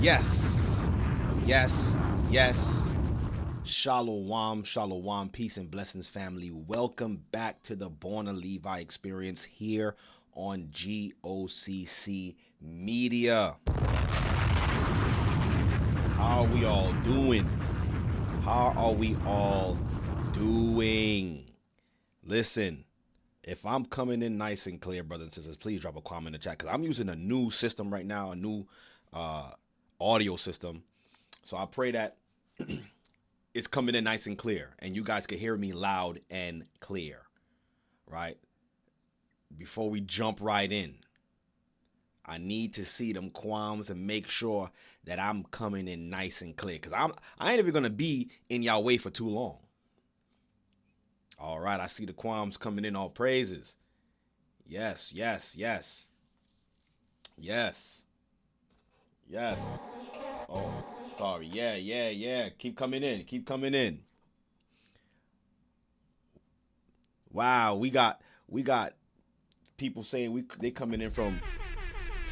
Yes, yes, yes. Shalom, shalom, peace and blessings, family. Welcome back to the Born a Levi experience here on G.O.C.C. Media. How are we all doing? How are we all doing? Listen, if I'm coming in nice and clear, brothers and sisters, please drop a comment in the chat because I'm using a new system right now, a new uh, audio system. So I pray that it's coming in nice and clear and you guys can hear me loud and clear, right? Before we jump right in, I need to see them qualms and make sure that I'm coming in nice and clear because I ain't even gonna be in y'all way for too long. All right, I see the qualms coming in, all praises. Yes, yes, yes, yes, yes. Oh, sorry. Yeah, yeah, yeah. Keep coming in. Keep coming in. Wow, we got people saying they coming in from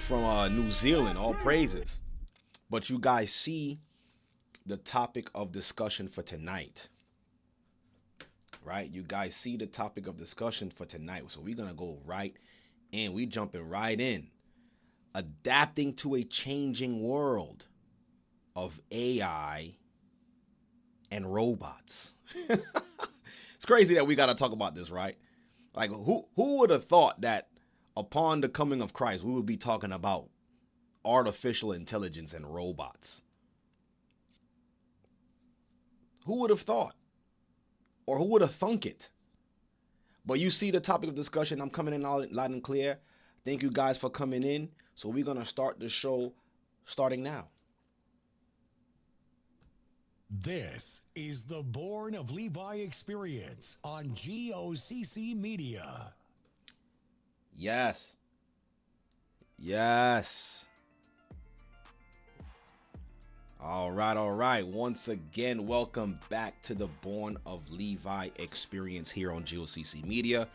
New Zealand. All praises. But you guys see the topic of discussion for tonight, right? You guys see the topic of discussion for tonight. So we're gonna go right in. We jumping right in. Adapting to a changing world of AI and robots. It's crazy that we got to talk about this, right? Like who would have thought that upon the coming of Christ we would be talking about artificial intelligence and robots? Who would have thought? Or who would have thunk it? But you see the topic of discussion. I'm coming in loud and clear. Thank you guys for coming in. So we're going to start the show starting now. This is the Born of Levi experience on G.O.C.C. Media. Yes. Yes. All right, all right. Once again, welcome back to the Born of Levi experience here on G.O.C.C. Media.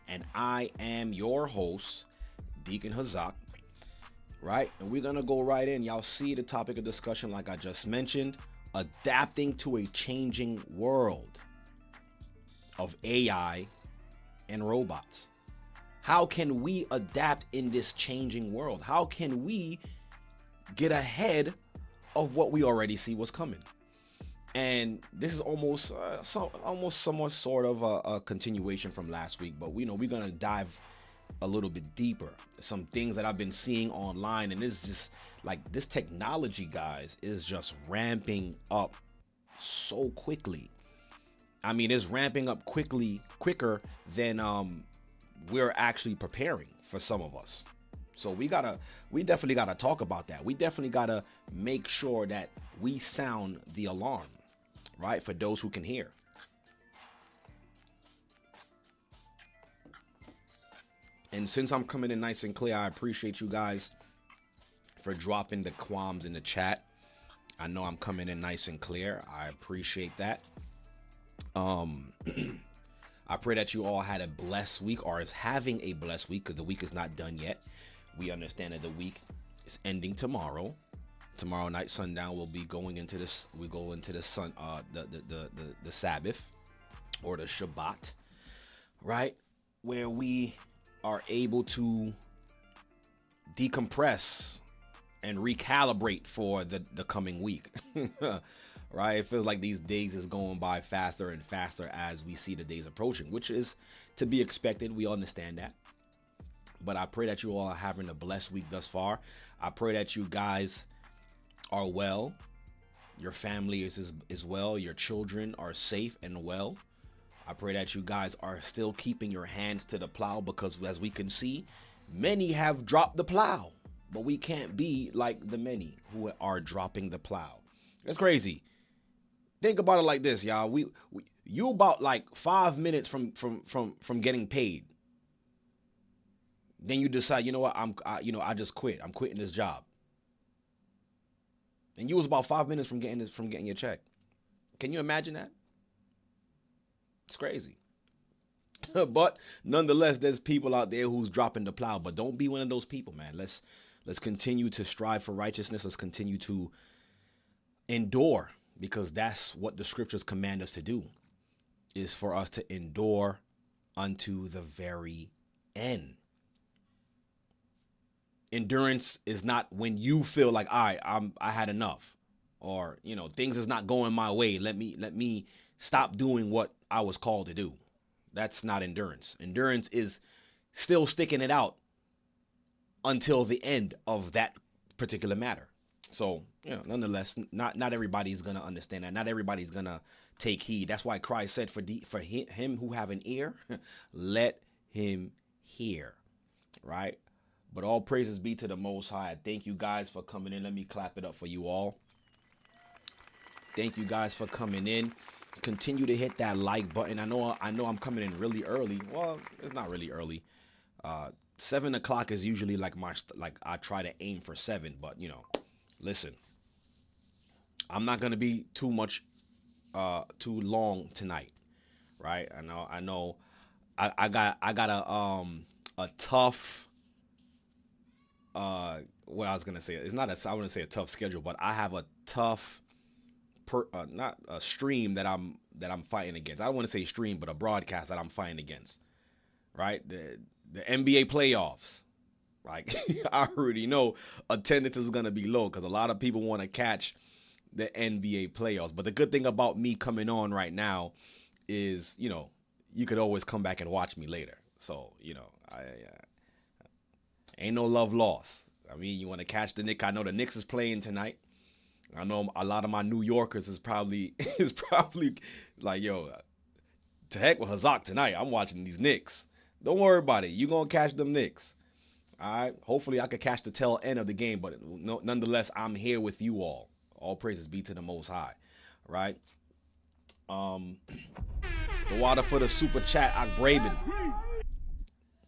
And I am your host, Deacon Hazak. Right? And we're going to go right in. Y'all see the topic of discussion like I just mentioned. Adapting to a changing world of AI and robots. How can we adapt in this changing world? How can we get ahead of what we already see was coming? And this is almost somewhat sort of a continuation from last week, but we're gonna dive a little bit deeper. Some things that I've been seeing online, and it's just like this technology, guys, is just ramping up so quickly. I mean, it's ramping up quicker than we're actually preparing for some of us. So we definitely gotta talk about that. We definitely gotta make sure that we sound the alarm, right? For those who can hear. And since I'm coming in nice and clear, I appreciate you guys for dropping the qualms in the chat. I know I'm coming in nice and clear. I appreciate that. I pray that you all had a blessed week or is having a blessed week because the week is not done yet. We understand that the week is ending tomorrow. Tomorrow night, sundown, we'll be going into this. We go into the the Sabbath or the Shabbat, right? Where we are able to decompress and recalibrate for the coming week. Right? It feels like these days is going by faster and faster as we see the days approaching, which is to be expected. We understand that. But I pray that you all are having a blessed week thus far. I pray that you guys are well. Your family is well. Your children are safe and well. I pray that you guys are still keeping your hands to the plow because as we can see, many have dropped the plow, but we can't be like the many who are dropping the plow. That's crazy. Think about it like this, y'all. You about like 5 minutes from getting paid. Then you decide, you know what? I just quit. I'm quitting this job. And you was about 5 minutes from getting your check. Can you imagine that? It's crazy. But nonetheless, there's people out there who's dropping the plow. But don't be one of those people, man. Let's continue to strive for righteousness. Let's continue to endure, because that's what the scriptures command us to do, is for us to endure unto the very end. Endurance is not when you feel like, all right, I had enough, or, you know, things is not going my way. Let me stop doing what I was called to do. That's not endurance. Endurance is still sticking it out until the end of that particular matter. So, you know, nonetheless, not everybody's going to understand that. Not everybody's going to take heed. That's why Christ said, for him who have an ear, let him hear, right? But all praises be to the Most High. Thank you guys for coming in. Let me clap it up for you all. Thank you guys for coming in. Continue to hit that like button. I know I'm coming in really early. Well, it's not really early. 7 o'clock is usually like I try to aim for 7, but you know, listen, I'm not gonna be too long tonight, right? I know. I got a tough. What I was gonna say, it's not I wouldn't say a tough schedule, but I have a tough not a stream that I'm fighting against. I don't want to say stream, but a broadcast that I'm fighting against, right? The NBA playoffs. Like, I already know attendance is gonna be low because a lot of people want to catch the NBA playoffs. But the good thing about me coming on right now is, you know, you could always come back and watch me later. So, you know, ain't no love lost. I mean, you want to catch the Knicks. I know the Knicks is playing tonight. I know a lot of my New Yorkers is probably like, yo, to heck with Hazak tonight. I'm watching these Knicks. Don't worry about it. You gonna catch them Knicks. All right. Hopefully I could catch the tail end of the game, but nonetheless, I'm here with you all. All praises be to the Most High. Right. The water for the super chat, Akbraben.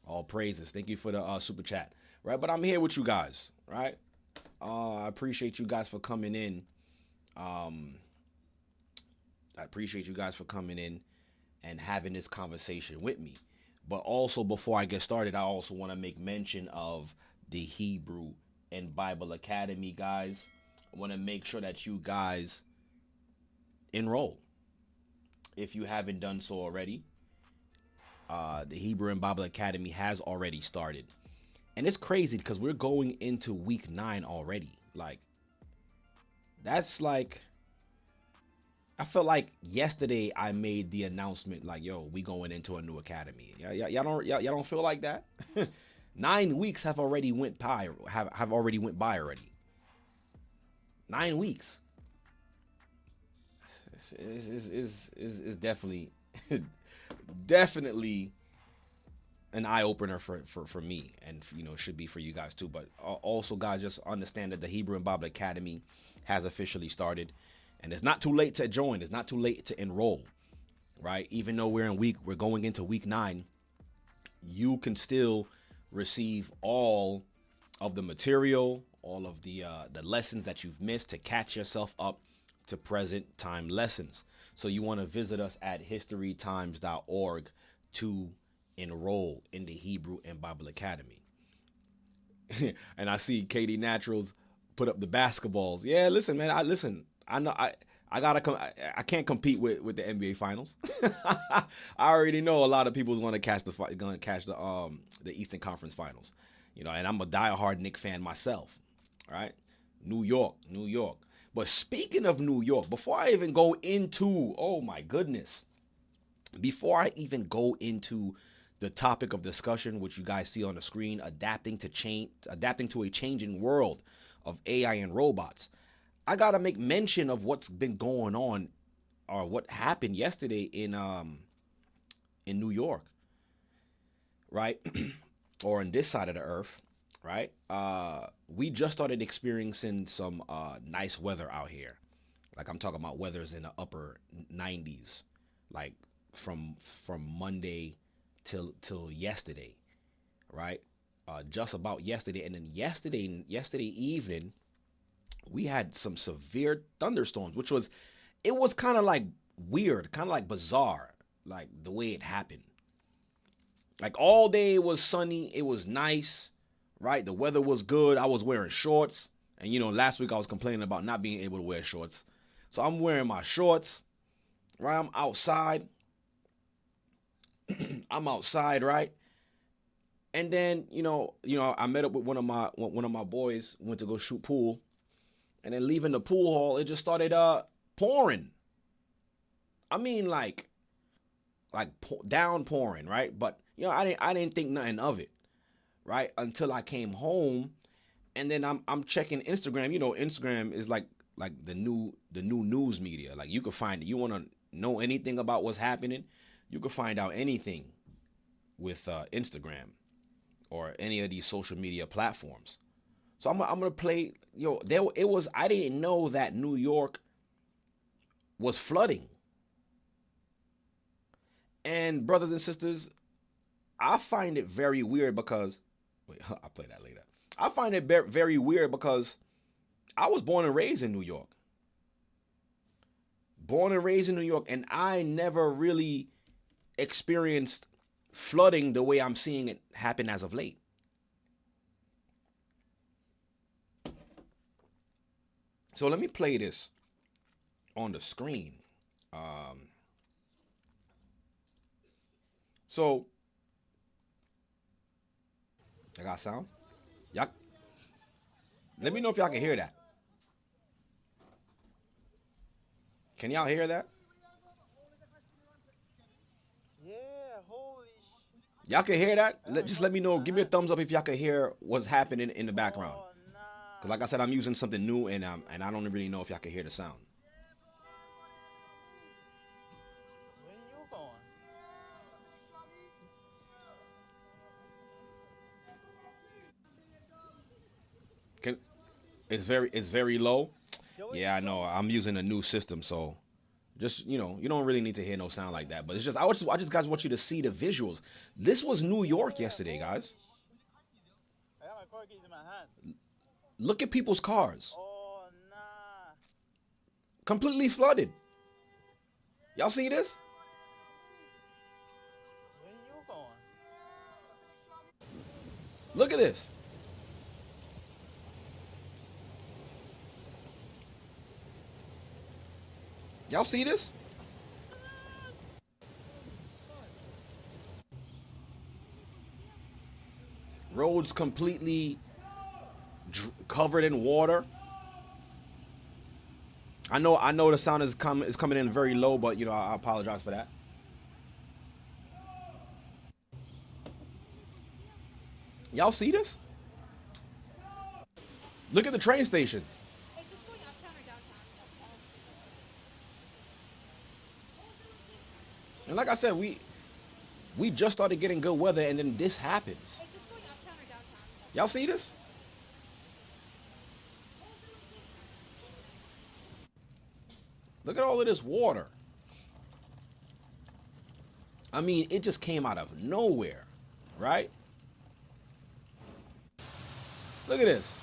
All praises. Thank you for the super chat. Right. But I'm here with you guys. Right. I appreciate you guys for coming in. And having this conversation with me. But also, before I get started, I also want to make mention of the Hebrew and Bible Academy, guys. I want to make sure that you guys enroll if you haven't done so already. The Hebrew and Bible Academy has already started. And it's crazy because we're going into week 9 already. Like, that's like, I felt like yesterday I made the announcement like, yo, we going into a new academy. Y'all don't feel like that? 9 weeks have already went by. Have already went by already. 9 weeks. Is definitely an eye opener for me, and you know, should be for you guys too. But also, guys, just understand that the Hebrew and Bible Academy has officially started. And it's not too late to join. It's not too late to enroll, right? Even though we're going into week 9, you can still receive all of the material, all of the lessons that you've missed to catch yourself up to present time lessons. So you want to visit us at historytimes.org to enroll in the Hebrew and Bible Academy. And I see Katie Naturals put up the basketballs. Yeah, listen, man. I know I can't compete with the NBA Finals. I already know a lot of people's going to catch the Eastern Conference Finals, you know. And I'm a diehard Knicks fan myself, right? New York. But speaking of New York, before I even go into the topic of discussion, which you guys see on the screen, adapting to a changing world of AI and robots. I gotta make mention of what's been going on, or what happened yesterday in New York, right? Or on this side of the earth, right? We just started experiencing some nice weather out here. Like, I'm talking about weather's in the upper 90s, like from Monday till yesterday, right? Just about yesterday, and then yesterday evening, we had some severe thunderstorms, which was kind of like weird, kind of like bizarre, like the way it happened. Like, all day it was sunny, it was nice, right? The weather was good. I was wearing shorts. And, you know, last week I was complaining about not being able to wear shorts. So I'm wearing my shorts, right? I'm outside. I'm outside, right? And then, I met up with one of my boys, went to go shoot pool. And then leaving the pool hall, it just started pouring. I mean, like downpouring, right? But I didn't think nothing of it, right? Until I came home, and then I'm checking Instagram. You know, Instagram is like the new news media. Like, you can find it. You want to know anything about what's happening, you can find out anything with Instagram or any of these social media platforms. So I'm gonna play. I didn't know that New York was flooding. And brothers and sisters, I find it very weird because, wait, I'll play that later. I find it very weird because I was born and raised in New York. Born and raised in New York, and I never really experienced flooding the way I'm seeing it happen as of late. So let me play this on the screen. So I got sound. Y'all, let me know if y'all can hear that. Can y'all hear that? Yeah, holy shit. Y'all can hear that? Just let me know. Give me a thumbs up if y'all can hear what's happening in the background. Oh, nah. Cause like I said, I'm using something new, and I don't really know if y'all can hear the sound. Where you going? It's very low. Yo, Yeah, I know. I'm using a new system, so just you don't really need to hear no sound like that. But it's just I just guys want you to see the visuals. This was New York yesterday, guys. I got my car keys in my hand. Look at people's cars. Oh, nah. Completely flooded. Y'all see this? Where you going? Look at this. Y'all see this? Roads completely covered in water. I know the sound is coming in very low, but I apologize for that. Y'all see this? Look at the train stations. Is this going uptown or downtown? And like I said, we just started getting good weather, and then this happens. Is this going uptown or downtown? Y'all see this? Look at all of this water. I mean, it just came out of nowhere, right? Look at this.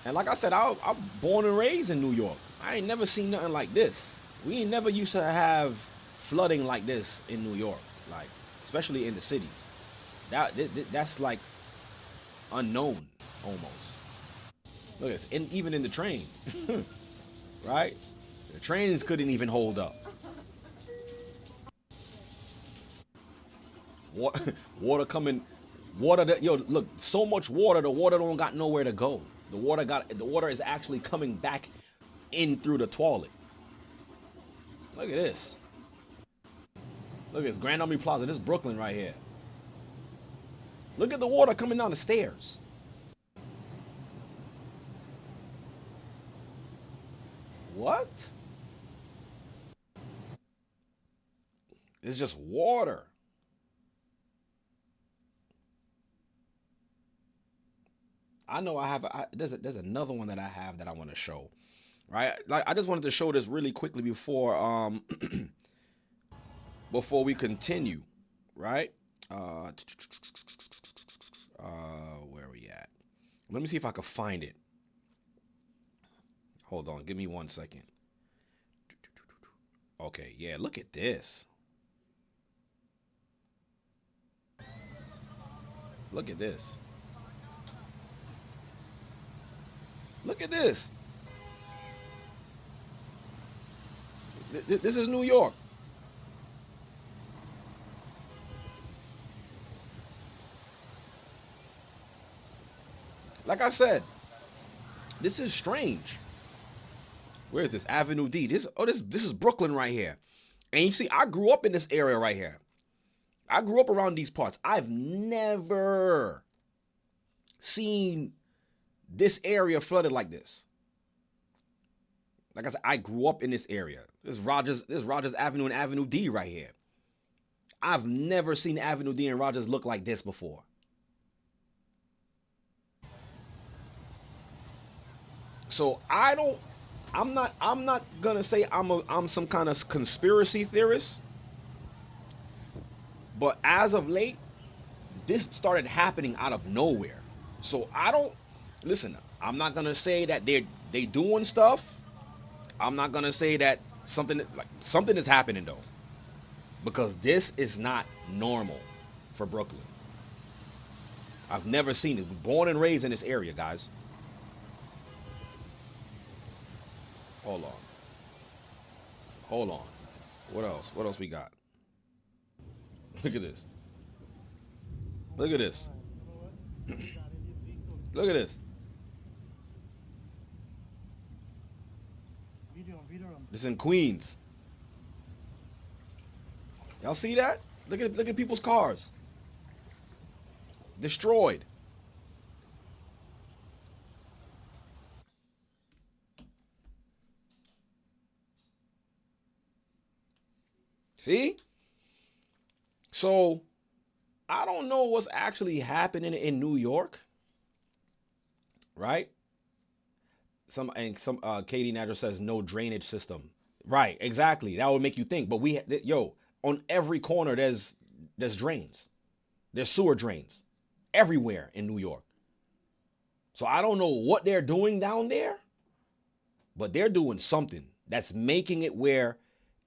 And like I said, I'm born and raised in New York. I ain't never seen nothing like this. We ain't never used to have flooding like this in New York, like especially in the cities. That's like unknown almost. Look at this, and even in the train, right? The trains couldn't even hold up. Water coming, look, so much water. The water don't got nowhere to go. The water is actually coming back in through the toilet. Look at this. Look at this, Grand Army Plaza. This is Brooklyn right here. Look at the water coming down the stairs. What? It's just water. I know there's another one that I have that I want to show. Right? Like, I just wanted to show this really quickly before before we continue, right? Where are we at? Let me see if I can find it. Hold on, give me 1 second. Okay, yeah, look at this. Look at this. Look at this. This is New York. Like I said, this is strange. Where is this? Avenue D. This is Brooklyn right here. And you see, I grew up in this area right here. I grew up around these parts. I've never seen this area flooded like this. Like I said, I grew up in this area. This is Rogers Avenue and Avenue D right here. I've never seen Avenue D and Rogers look like this before. So I'm not gonna say I'm some kind of conspiracy theorist, but as of late, this started happening out of nowhere. So listen, I'm not gonna say that they doing stuff. I'm not gonna say that something is happening though, because this is not normal for Brooklyn. I've never seen it. Born and raised in this area, guys. Hold on. What else? What else we got? Look at this. Look at this. Look at this. This is in Queens. Y'all see that? Look at people's cars. Destroyed. See? So, I don't know what's actually happening in New York. Right? Some Katie Nadler says no drainage system. Right, exactly. That would make you think. But on every corner there's drains. There's sewer drains everywhere in New York. So I don't know what they're doing down there, but they're doing something that's making it where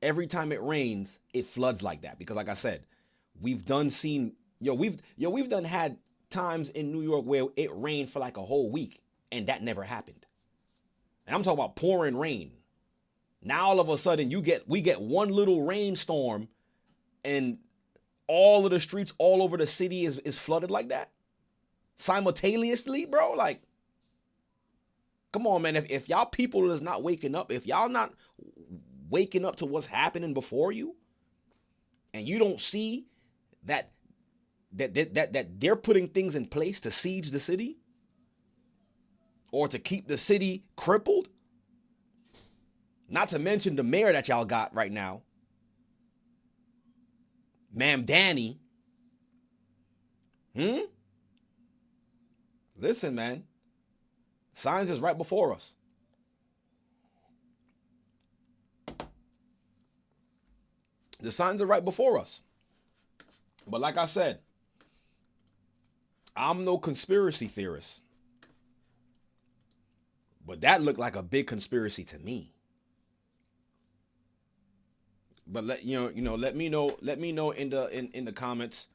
every time it rains, it floods like that. Because like I said, we've done had times in New York where it rained for like a whole week and that never happened. And I'm talking about pouring rain. Now all of a sudden we get one little rainstorm and all of the streets all over the city is flooded like that simultaneously, bro. Like, come on, man. If y'all people is not waking up, if y'all not waking up to what's happening before you, and you don't see that they're putting things in place to siege the city or to keep the city crippled, not to mention the mayor that y'all got right now, Ma'am Danny. Listen, man. Signs is right before us. The signs are right before us. But like I said, I'm no conspiracy theorist. But that looked like a big conspiracy to me. But let me know in the comments,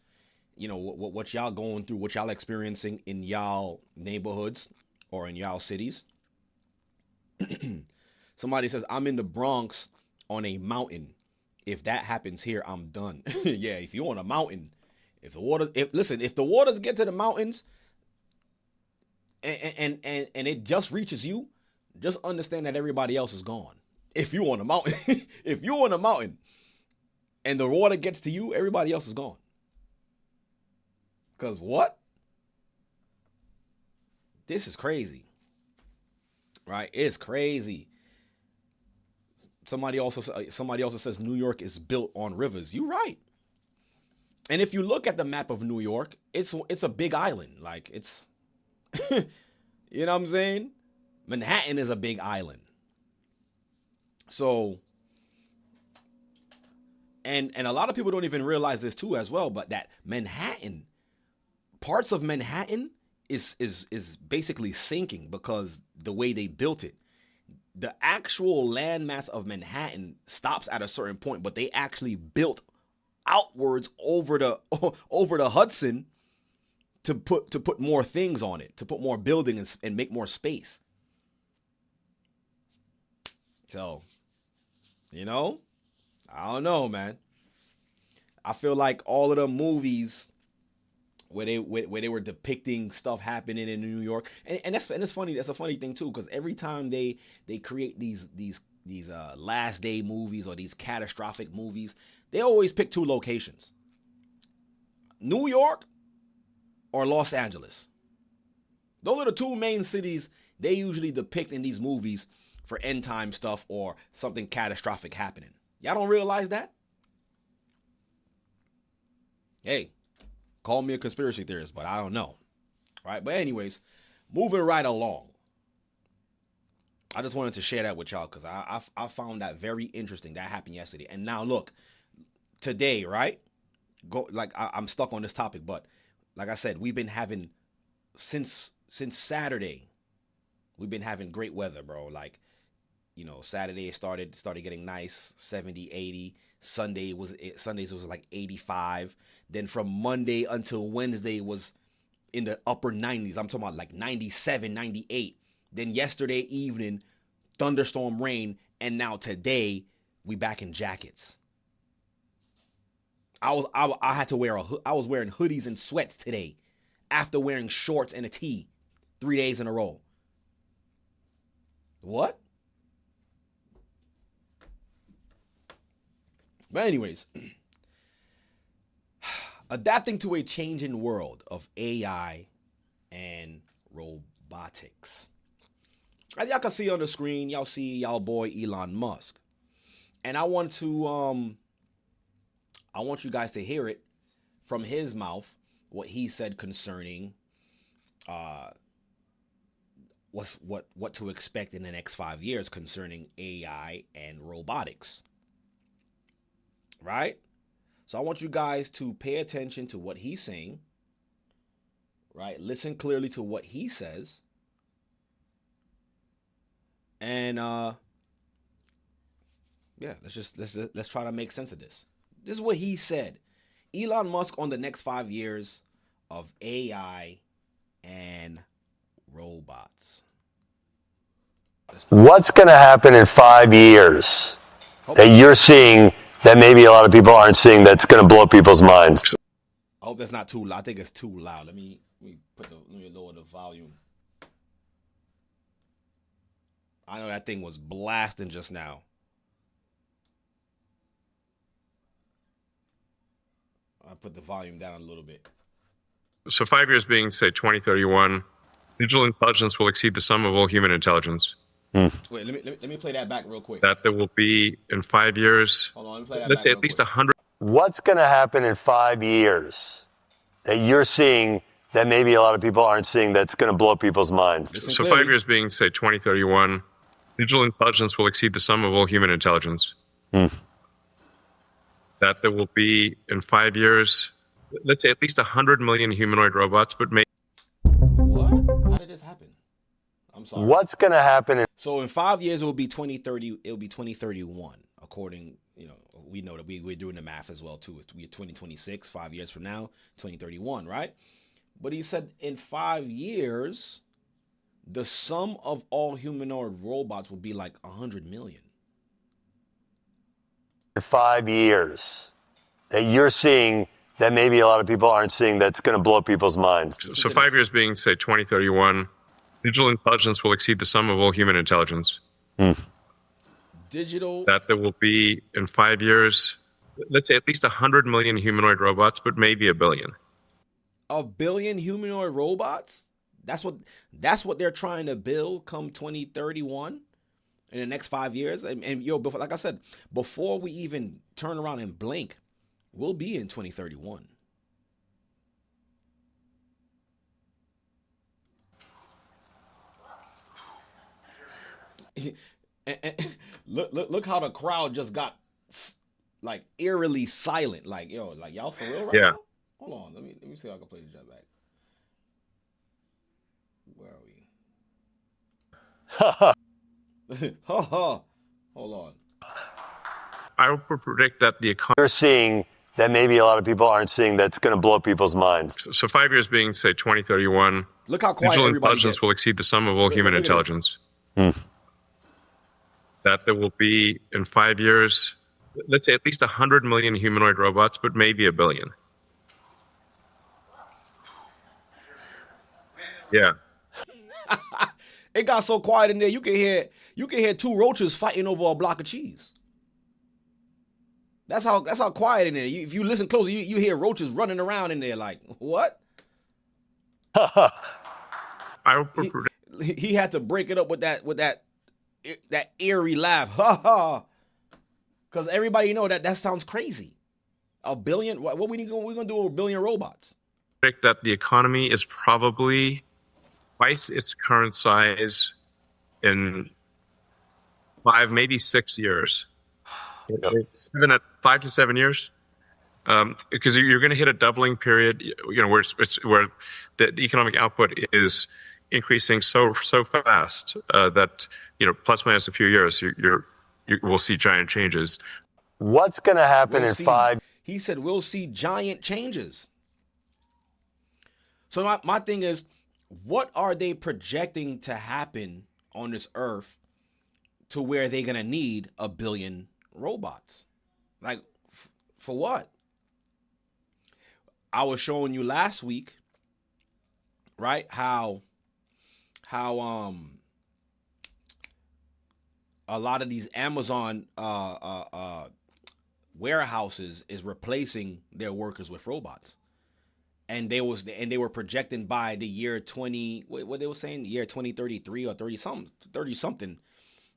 what y'all going through, what y'all experiencing in y'all neighborhoods or in y'all cities. Somebody says, I'm in the Bronx on a mountain. If that happens here, I'm done. Yeah, if you're on a mountain, if the waters get to the mountains and it just reaches you, just understand that everybody else is gone. If you're on a mountain, if you're on a mountain and the water gets to you, everybody else is gone. Because what? This is crazy. Right? It's crazy. Somebody also says New York is built on rivers. You're right. And if you look at the map of New York, it's a big island. Like it's, you know what I'm saying? Manhattan is a big island. So, and a lot of people don't even realize this too as well, but that Manhattan, parts of Manhattan is basically sinking because the way they built it. The actual landmass of Manhattan stops at a certain point, but they actually built outwards over the Hudson to put more things on it, to put more buildings and make more space. So, I don't know, man. I feel like all of the movies where they were depicting stuff happening in New York, and it's funny. That's a funny thing too, because every time they create these last day movies or these catastrophic movies, they always pick two locations: New York or Los Angeles. Those are the two main cities they usually depict in these movies for end time stuff or something catastrophic happening. Y'all don't realize that? Hey, call me a conspiracy theorist, but I don't know. Right? But anyways, moving right along. I just wanted to share that with y'all because I found that very interesting. That happened yesterday. And now look, today, right? I'm stuck on this topic, but like I said, we've been having since Saturday, we've been having great weather, bro. Like, Saturday started getting nice, 70, 80. Sundays was like 85. Then from Monday until Wednesday was in the upper 90s. I'm talking about like 97, 98. Then yesterday evening, thunderstorm rain, and now today we back in jackets. I had to I was wearing hoodies and sweats today after wearing shorts and a tee 3 days in a row. What? But anyways, adapting to a changing world of AI and robotics. As y'all can see on the screen, y'all see y'all boy Elon Musk. And I want you guys to hear it from his mouth, what he said concerning what to expect in the next 5 years concerning AI and robotics. Right? So I want you guys to pay attention to what he's saying. Right? Listen clearly to what he says. And let's try to make sense of this. This is what he said. Elon Musk on the next 5 years of AI and robots. What's going to happen in 5 years that you're seeing that maybe a lot of people aren't seeing that's going to blow people's minds? I hope that's not too loud. I think it's too loud. Let me lower the volume. I know that thing was blasting just now. I put the volume down a little bit. So 5 years being, say, 2031, digital intelligence will exceed the sum of all human intelligence. Wait, let me play that back real quick. That there will be, in 5 years, Hold on, let me play that let's back say real at least quick. 100. What's going to happen in 5 years that you're seeing that maybe a lot of people aren't seeing that's going to blow people's minds? Listen So clearly. 5 years being, say, 2031, digital intelligence will exceed the sum of all human intelligence. That there will be, in 5 years, let's say at least 100 million humanoid robots, but maybe. What? How did this happen? I'm sorry. What's going to happen in So in 5 years it will be 2030. It will be 2031. According, we know that we're doing the math as well too. We're 2026. 5 years from now, 2031, right? But he said in 5 years, the sum of all humanoid robots will be like 100 million. 5 years that you're seeing that maybe a lot of people aren't seeing that's going to blow people's minds? So 5 years being, say, 2031, digital intelligence will exceed the sum of all human intelligence. Digital. That there will be, in 5 years, let's say at least 100 million humanoid robots, but maybe a billion. A billion humanoid robots? That's what they're trying to build come 2031 in the next 5 years. And before, like I said, before we even turn around and blink, we'll be in 2031. and look how the crowd just got like eerily silent. Like, like y'all for real right now? Hold on, let me see if I can play the jump back. Where are we? Hold on. I would predict that the economy. You're seeing that maybe a lot of people aren't seeing that's going to blow people's minds. So 5 years being, say, 2031, Look how quiet digital everybody intelligence gets. will exceed the sum of all human look at this. intelligence. That there will be, in 5 years, let's say at least 100 million humanoid robots, but maybe 1 billion. Yeah. It got so quiet in there, you can hear two roaches fighting over a block of cheese. That's how quiet in there. If you listen closely, you hear roaches running around in there like, what? He had to break it up with that eerie laugh. Ha ha. Because everybody know that sounds crazy. 1 billion? What we gonna do with 1 billion robots? Predict that the economy is probably twice its current size in 5, maybe 6 years. 5 to 7 years, because you're going to hit a doubling period. Where the economic output is increasing so fast that plus minus a few years, we'll see giant changes. What's going to happen in 5? He said we'll see giant changes. So my thing is, what are they projecting to happen on this earth to where they're going to need 1 billion robots? Like, for what? I was showing you last week, right, how a lot of these Amazon warehouses is replacing their workers with robots. And they were projecting by the year 2033 or 30 something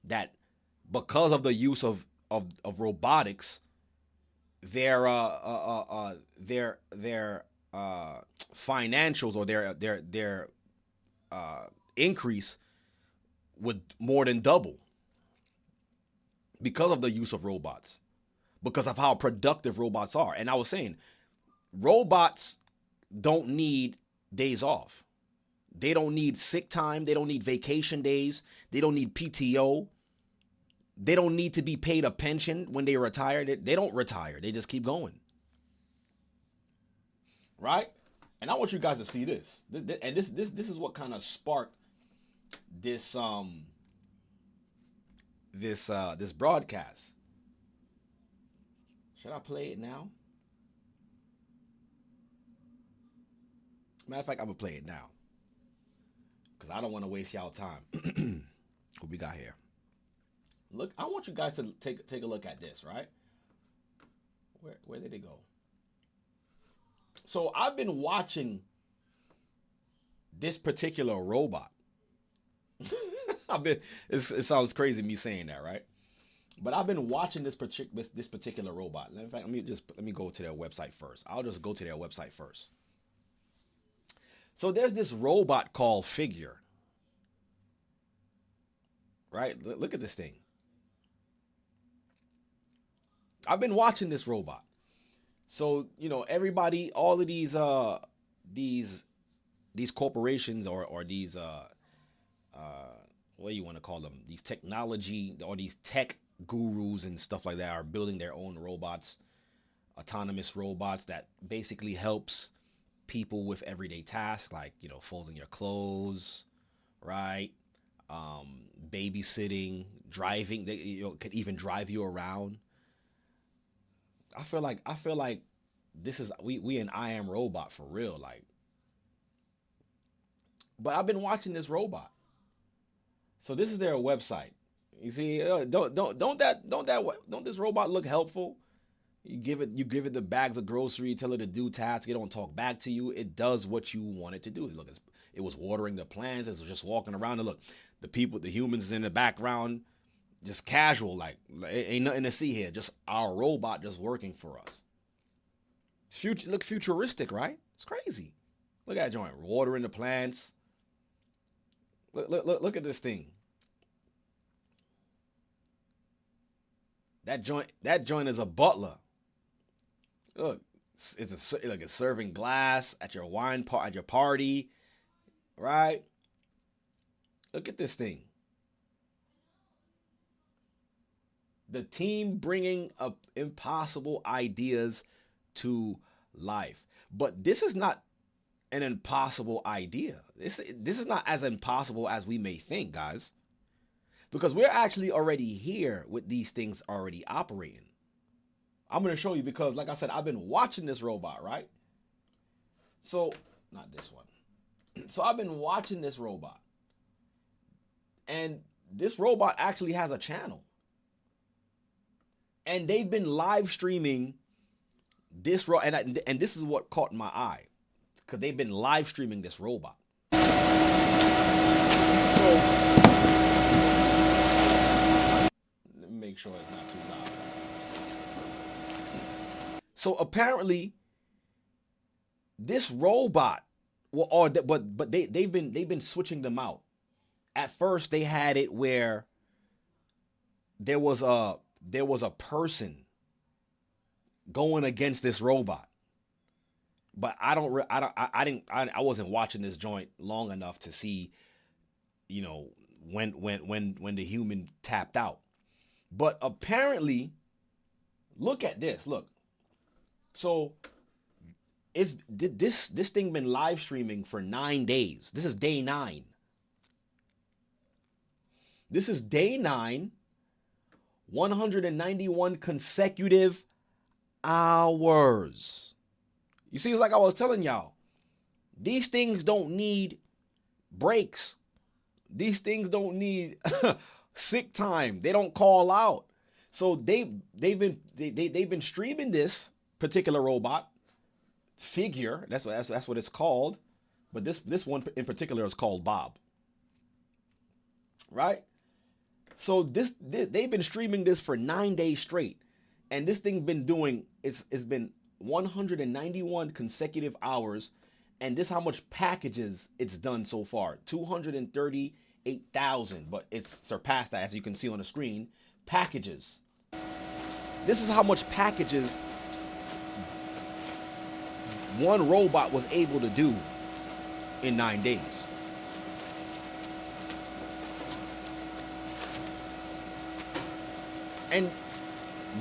that because of the use of robotics, their financials or their increase would more than double because of the use of robots, because of how productive robots are. And I was saying, robots don't need days off. They don't need sick time. They don't need vacation days. They don't need PTO. They don't need to be paid a pension when they retire. They don't retire. They just keep going. Right? And I want you guys to see this. And this is what kind of sparked this broadcast. Should I play it now? Matter of fact, I'm gonna play it now because I don't want to waste y'all time. What we got here? Look, I want you guys to take a look at this, right? Where did it go? So I've been watching this particular robot. It sounds crazy me saying that, right? But I've been watching this particular robot. In fact, let me go to their website first. I'll just go to their website first. So there's this robot called Figure. Right? Look at this thing. I've been watching this robot. So, everybody, all of these corporations or these what do you want to call them? These technology or these tech gurus and stuff like that are building their own robots, autonomous robots that basically helps people with everyday tasks like, folding your clothes, right? Babysitting, driving, they could even drive you around. I feel like this is we an I Am Robot for real, like. But I've been watching this robot. So this is their website. You see, don't this robot look helpful? You give it the bags of grocery, tell it to do tasks. It don't talk back to you. It does what you want it to do. Look, it was watering the plants. It was just walking around. And look, the humans is in the background, just casual, like ain't nothing to see here. Just our robot just working for us. Look futuristic, right? It's crazy. Look at that joint, watering the plants. Look at this thing. That joint is a butler. Look, it's serving glass at your at your party, right? Look at this thing. The team bringing up impossible ideas to life. But this is not an impossible idea. This is not as impossible as we may think, guys. Because we're actually already here with these things already operating. I'm going to show you because, like I said, I've been watching this robot, right? So, not this one. So I've been watching this robot. And this robot actually has a channel. And they've been live streaming this and this is what caught my eye. Because they've been live streaming this robot. So let me make sure it's not too loud. So apparently, this robot, but they've been switching them out. At first, they had it where there was a person going against this robot. But I wasn't watching this joint long enough to see, you know, when the human tapped out. But apparently, look at this. Look. So this thing been live streaming for 9 days. This is day 9. This is day 9, 191 consecutive hours. You see, it's like I was telling y'all. These things don't need breaks. These things don't need sick time. They don't call out. So they've been streaming this particular robot figure. That's what it's called. But this one in particular is called Bob. Right? So they've been streaming this for 9 days straight, and this thing been doing it's been 191 consecutive hours, and this how much packages it's done so far. 238,000, but it's surpassed that, as you can see on the screen. Packages. This is how much packages one robot was able to do in 9 days. And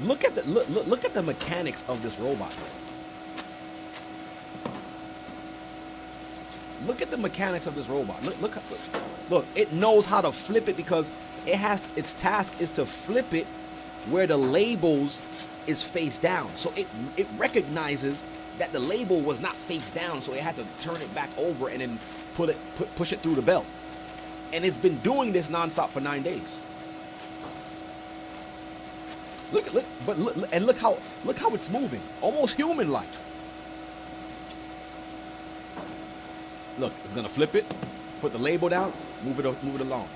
look at the mechanics of this robot. Look at the mechanics of this robot. Look, it knows how to flip it because its task is to flip it where the labels is face down. So it recognizes that the label was not face down, so it had to turn it back over and then push it through the belt. And it's been doing this nonstop for 9 days. Look, and look how it's moving, almost human-like. Look, it's gonna flip it, put the label down, move it along.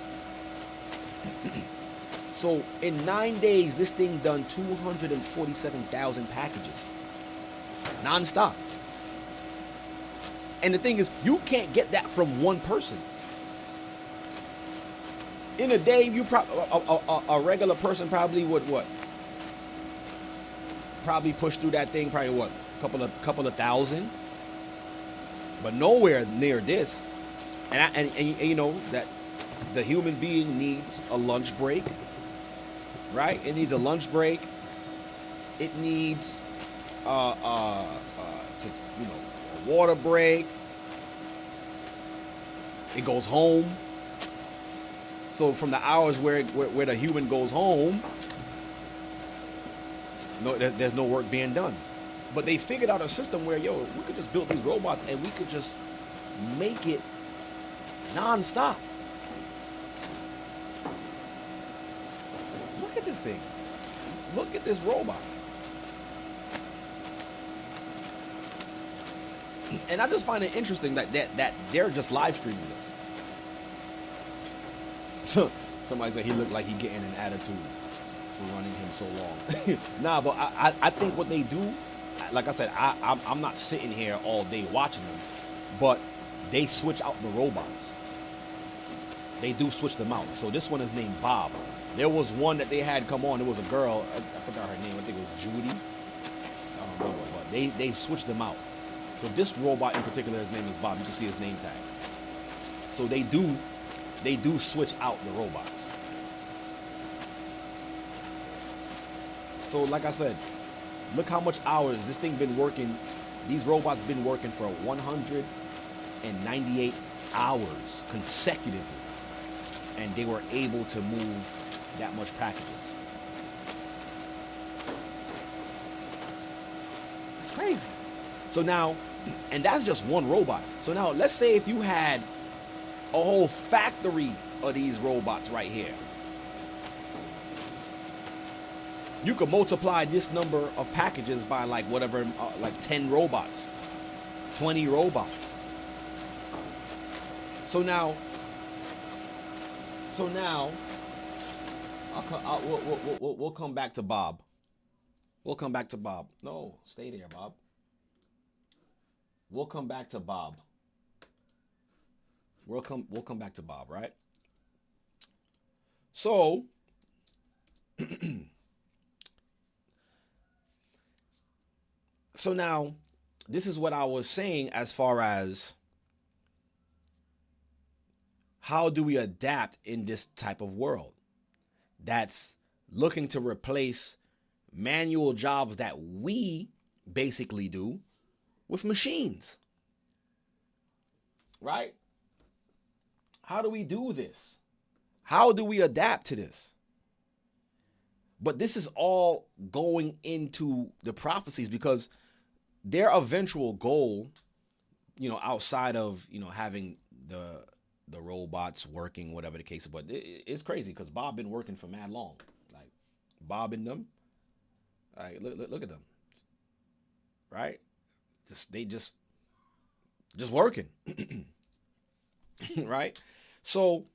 So in 9 days, this thing done 247,000 packages, non-stop. And the thing is, you can't get that from one person. In a day, you a regular person probably would what? Probably push through that thing, probably what? Couple of thousand. But nowhere near this. And you know that the human being needs a lunch break, right? It needs a lunch break. It needs a water break. It goes home. So from the hours where the human goes home, there's no work being done. But they figured out a system where, we could just build these robots and we could just make it non-stop. Look at this thing. Look at this robot. And I just find it interesting that they're just live streaming this. So somebody said he looked like he getting an attitude for running him so long. Nah, but I think what they do, like I said, I'm not sitting here all day watching them, but they switch out the robots. They do switch them out. So this one is named Bob. There was one that they had come on. It was a girl. I forgot her name. I think it was Judy. I don't remember, but they switched them out. So this robot in particular, his name is Bob. You can see his name tag. So they do switch out the robots. So like I said, Look how much hours this thing been working. These robots been working for 198 hours consecutively. And they were able to move that much packages. It's crazy. So now, and that's just one robot. So now let's say if you had a whole factory of these robots right here. You could multiply this number of packages by like whatever, like 10 robots, 20 robots. So now, we'll come back to Bob. We'll come back to Bob. No, stay there, Bob. We'll come back to Bob. We'll come back to Bob, right? So so now this is what I was saying as far as how do we adapt in this type of world that's looking to replace manual jobs that we basically do with machines, right? How do we do this? How do we adapt to this? But this is all going into the prophecies because their eventual goal, outside of, having the robots working, whatever the case is, but it's crazy because Bob been working for mad long. Like Bob and them, like look at them, right? They just working, right? So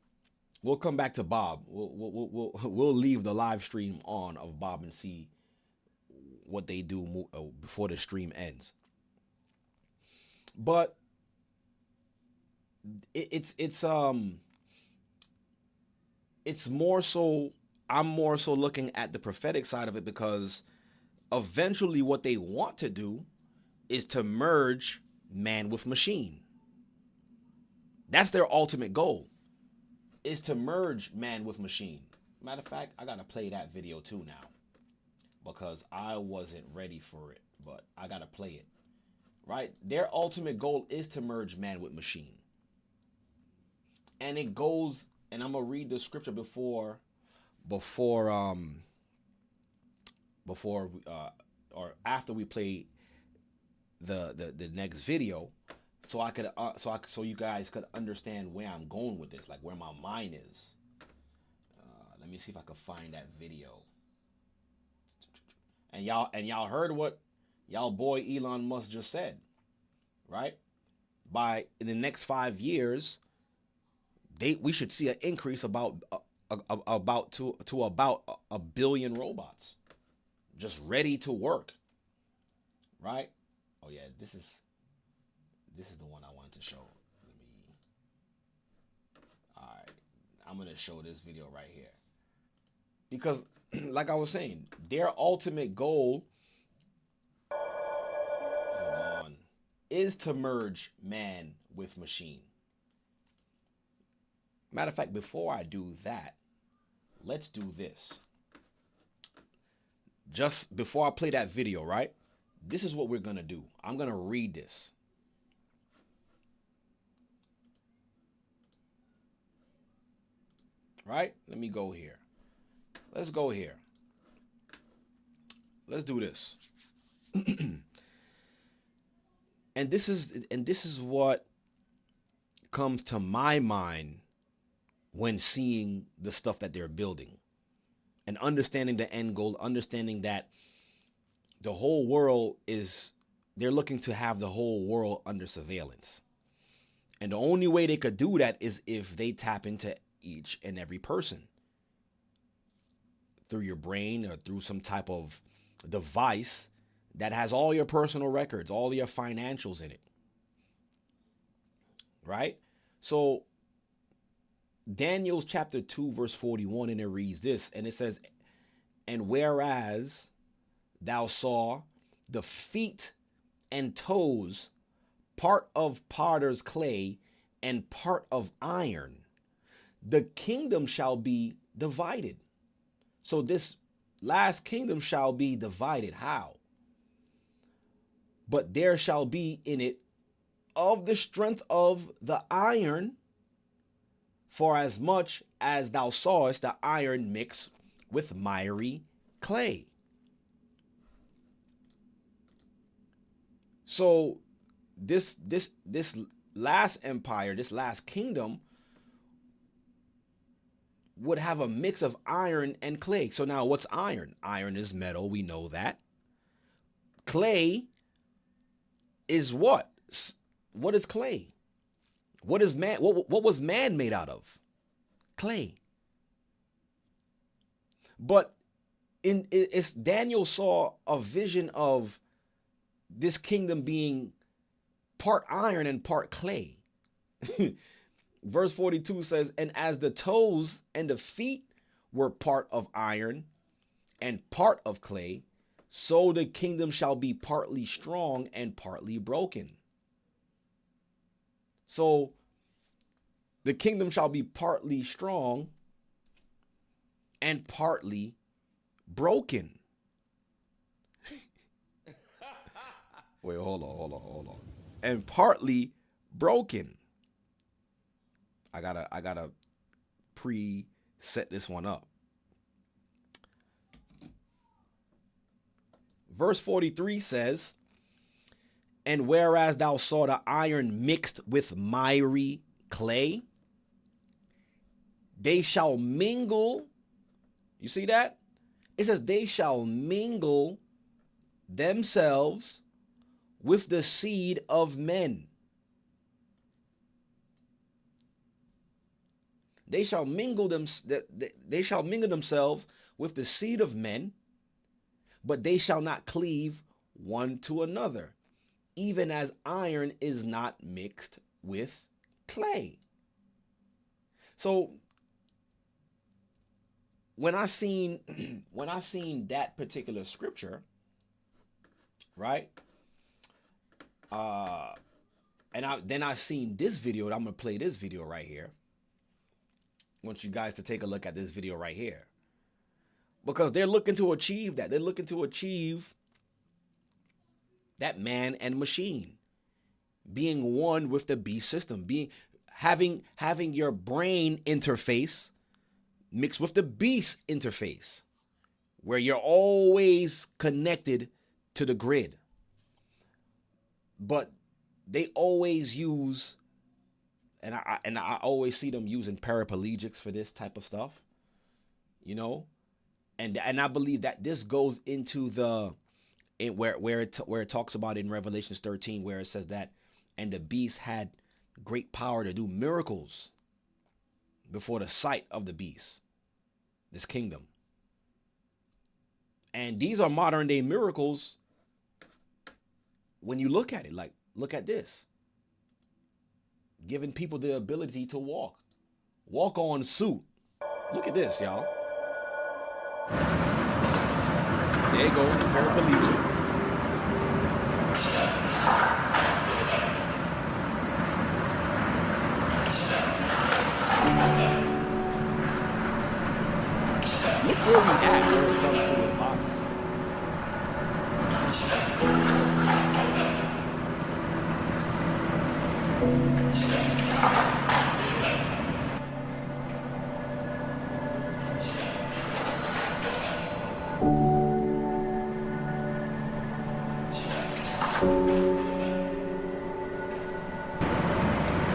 we'll come back to Bob. We'll leave the live stream on of Bob and see what they do before the stream ends. But it's more so, I'm more so looking at the prophetic side of it because eventually what they want to do is to merge man with machine. That's their ultimate goal, is to merge man with machine. Matter of fact, I gotta play that video too now because I wasn't ready for it, but I gotta play it, right? Their ultimate goal is to merge man with machine. And it goes, and I'm gonna read the scripture before or after we play the next video, so you guys could understand where I'm going with this, like where my mind is. Let me see if I can find that video. And y'all heard what y'all boy Elon Musk just said, right? In the next 5 years, we should see an increase about a billion robots just ready to work, right? Oh yeah, this is the one I wanted to show. All right, I'm gonna show this video right here because, like I was saying, their ultimate goal, hold on, is to merge man with machine. Matter of fact, before I do that, let's do this. Just before I play that video, right? This is what we're going to do. I'm going to read this. Right? Let me go here. Let's go here. Let's do this. And this is what comes to my mind when seeing the stuff that they're building and understanding the end goal, understanding that the whole world they're looking to have the whole world under surveillance. And the only way they could do that is if they tap into each and every person through your brain or through some type of device that has all your personal records, all your financials in it. Right? So Daniel's chapter 2, verse 41, and it reads this, and it says, "And whereas thou saw the feet and toes, part of potter's clay and part of iron, the kingdom shall be divided." So this last kingdom shall be divided. How? but there shall be in it of the strength of the iron, for as much as thou sawest the iron mix with miry clay. So this last empire, this last kingdom, would have a mix of iron and clay. So now what's iron? Iron is metal, we know that. Clay is what? What is clay? What is man? What was man made out of? Clay. But it's Daniel saw a vision of this kingdom being part iron and part clay. Verse 42 says, and as the toes and the feet were part of iron and part of clay, so the kingdom shall be partly strong and partly broken. So the kingdom shall be partly strong and partly broken. Wait, hold on. And partly broken. I gotta pre-set this one up. Verse 43 says, and whereas thou saw the iron mixed with miry clay, they shall mingle. You see that? It says they shall mingle themselves with the seed of men. They shall mingle themselves with the seed of men, but they shall not cleave one to another, even as iron is not mixed with clay. So when I seen that particular scripture, right? Then I've seen this video. I'm gonna play this video right here. I want you guys to take a look at this video right here, because they're looking to achieve that. They're looking to achieve that man and machine being one with the beast system, having your brain interface mixed with the beast interface, where you're always connected to the grid. But they always use, and I always see them using paraplegics for this type of stuff, you know, and I believe that this goes into where it talks about in Revelations 13, where it says that, and the beast had great power to do miracles before the sight of the beast, this kingdom. And these are modern day miracles when you look at it. Like, look at this. Giving people the ability to walk on suit. Look at this, y'all. There goes the paraplegic. Look where we at when it comes to robotics.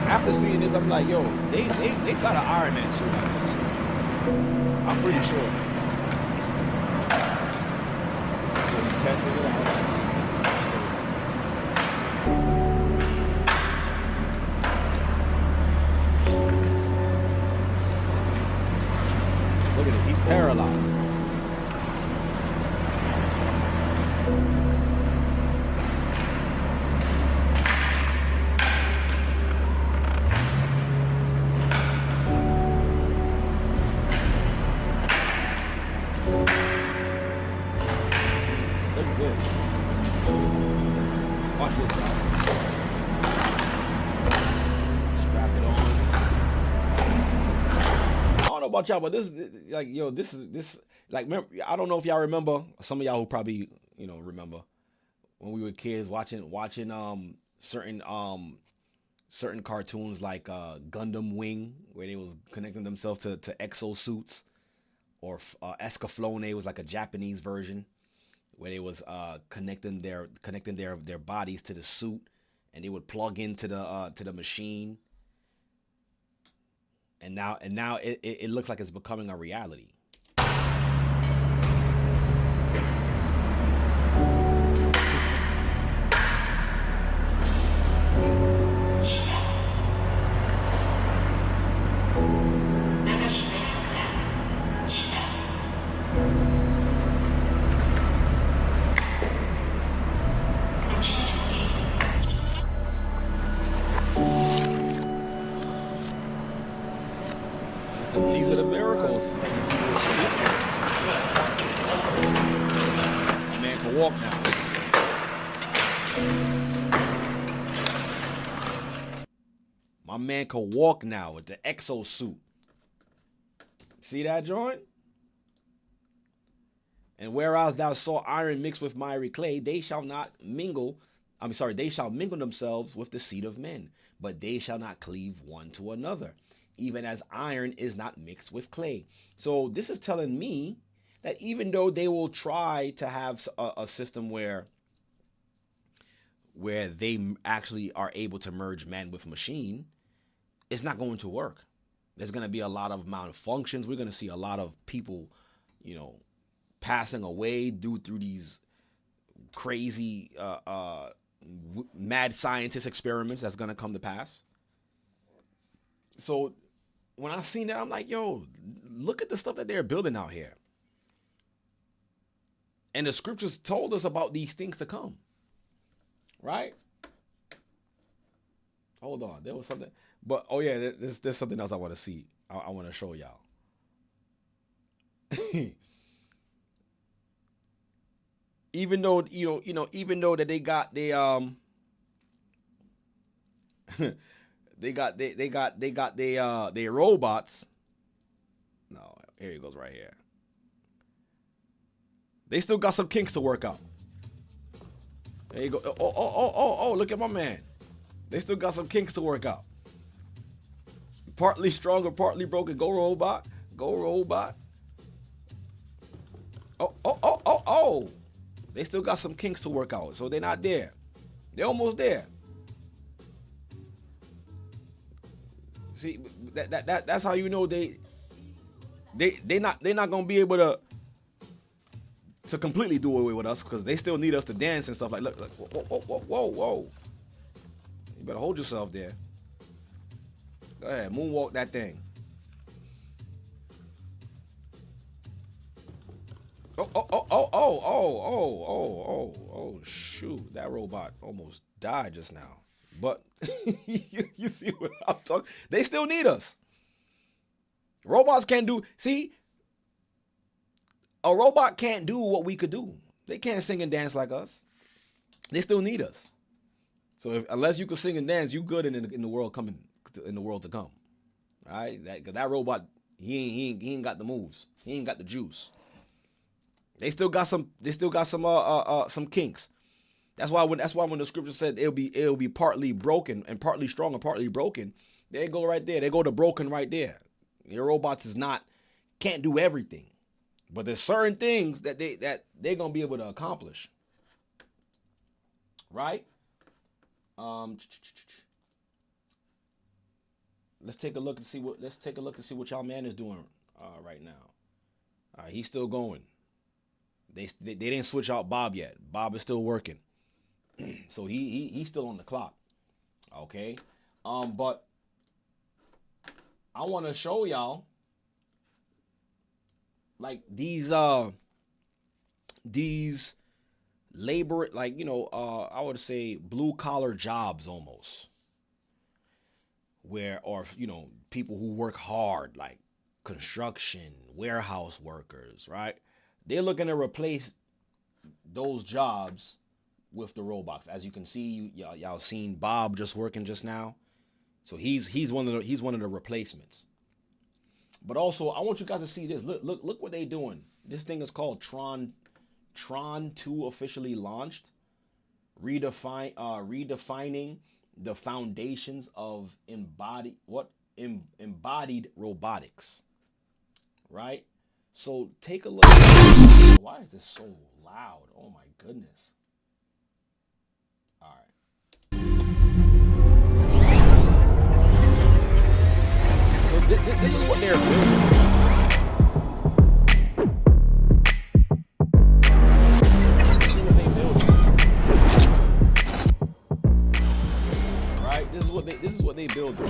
After seeing this, I'm like, yo, they got an Iron Man suit like this. I'm pretty sure. So he's testing it out. Let's see if it's stable. Look at this, he's paralyzed. Look at this. Watch this out. Strap it on. I don't know about y'all, but this is like, yo, this like, remember, I don't know if y'all remember, some of y'all who probably, remember when we were kids watching certain cartoons like Gundam Wing, where they was connecting themselves to exosuits, or Escaflowne was like a Japanese version where they was connecting their bodies to the suit, and they would plug into the machine. And now it looks like it's becoming a reality. These are the miracles. Man can walk now. My man can walk now with the exosuit. See that joint? And whereas thou saw iron mixed with miry clay, they shall mingle themselves with the seed of men, but they shall not cleave one to another, even as iron is not mixed with clay. So this is telling me that even though they will try to have a system where they actually are able to merge man with machine, it's not going to work. There's going to be a lot of malfunctions. We're going to see a lot of people, passing away through these crazy mad scientist experiments that's going to come to pass. So when I seen that, I'm like, yo, look at the stuff that they're building out here. And the scriptures told us about these things to come. Right? Hold on. There was something. But, oh, yeah, there's something else I want to see. I want to show y'all. Even though, even though that they got they their robots. No, here he goes right here. They still got some kinks to work out. There you go. Oh, look at my man. They still got some kinks to work out. Partly stronger, partly broken. Go robot. Go robot. Oh. They still got some kinks to work out. So they're not there. They're almost there. See, that's how you know they're not gonna be able to completely do away with us, because they still need us to dance and stuff. Like, look, whoa. You better hold yourself there. Go ahead, moonwalk that thing. Oh, shoot. That robot almost died just now. But you see what I'm talking? They still need us. Robots can't do, see, a robot can't do what we could do. They can't sing and dance like us. They still need us. So unless you can sing and dance, you good in the world to come. All right? That robot, he ain't got the moves. He ain't got the juice. They still got some kinks. That's why when the scripture said it'll be partly broken and partly strong and partly broken, they go right there. They go to broken right there. Your robots can't do everything. But there's certain things that they're gonna be able to accomplish. Right? Let's take a look to see what y'all man is doing right now. He's still going. They didn't switch out Bob yet. Bob is still working. So he's still on the clock. Okay? But I want to show y'all like these labor, like, I would say blue collar jobs almost, or people who work hard, like construction, warehouse workers, right? They're looking to replace those jobs with the robots. As you can see, y'all seen Bob just working just now. So he's one of the replacements. But also, I want you guys to see this. Look what they're doing. This thing is called Tron 2 officially launched. redefining the foundations of embodied robotics, right? So take a look. Why is this so loud? Oh my goodness. All right. So this is what they're building. This is what they build. All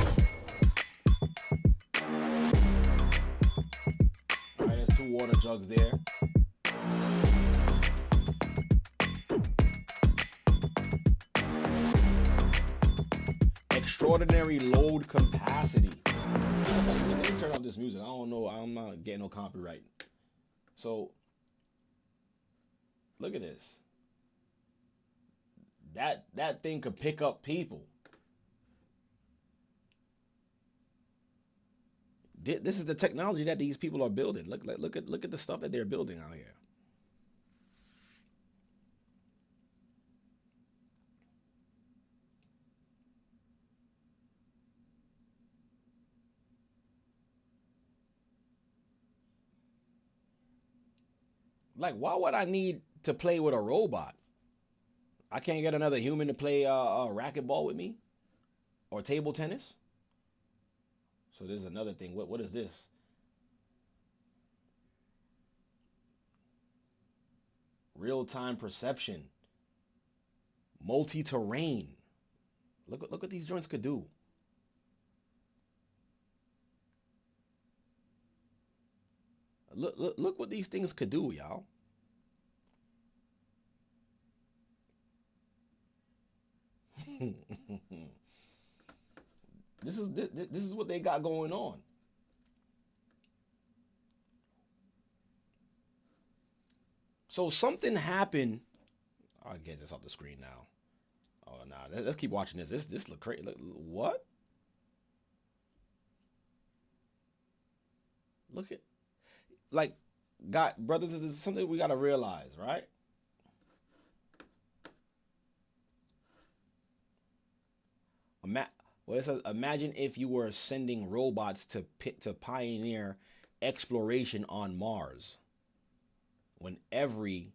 right, there's 2 water jugs there. Extraordinary load capacity. Let me turn off this music. I don't know. I'm not getting no copyright. So look at this. That thing could pick up people. This is the technology that these people are building. Look at the stuff that they're building out here. Like, why would I need to play with a robot? I can't get another human to play a racquetball with me or table tennis. So there's another thing. What is this? Real-time perception. Multi-terrain. Look what these joints could do. Look what these things could do, y'all. This is what they got going on. So something happened. I'll get this off the screen now. Oh, nah. Let's keep watching this. This look crazy. What? Look at, like, brothers, this is something we gotta realize, right? Well, it says, imagine if you were sending robots to pioneer exploration on Mars, when every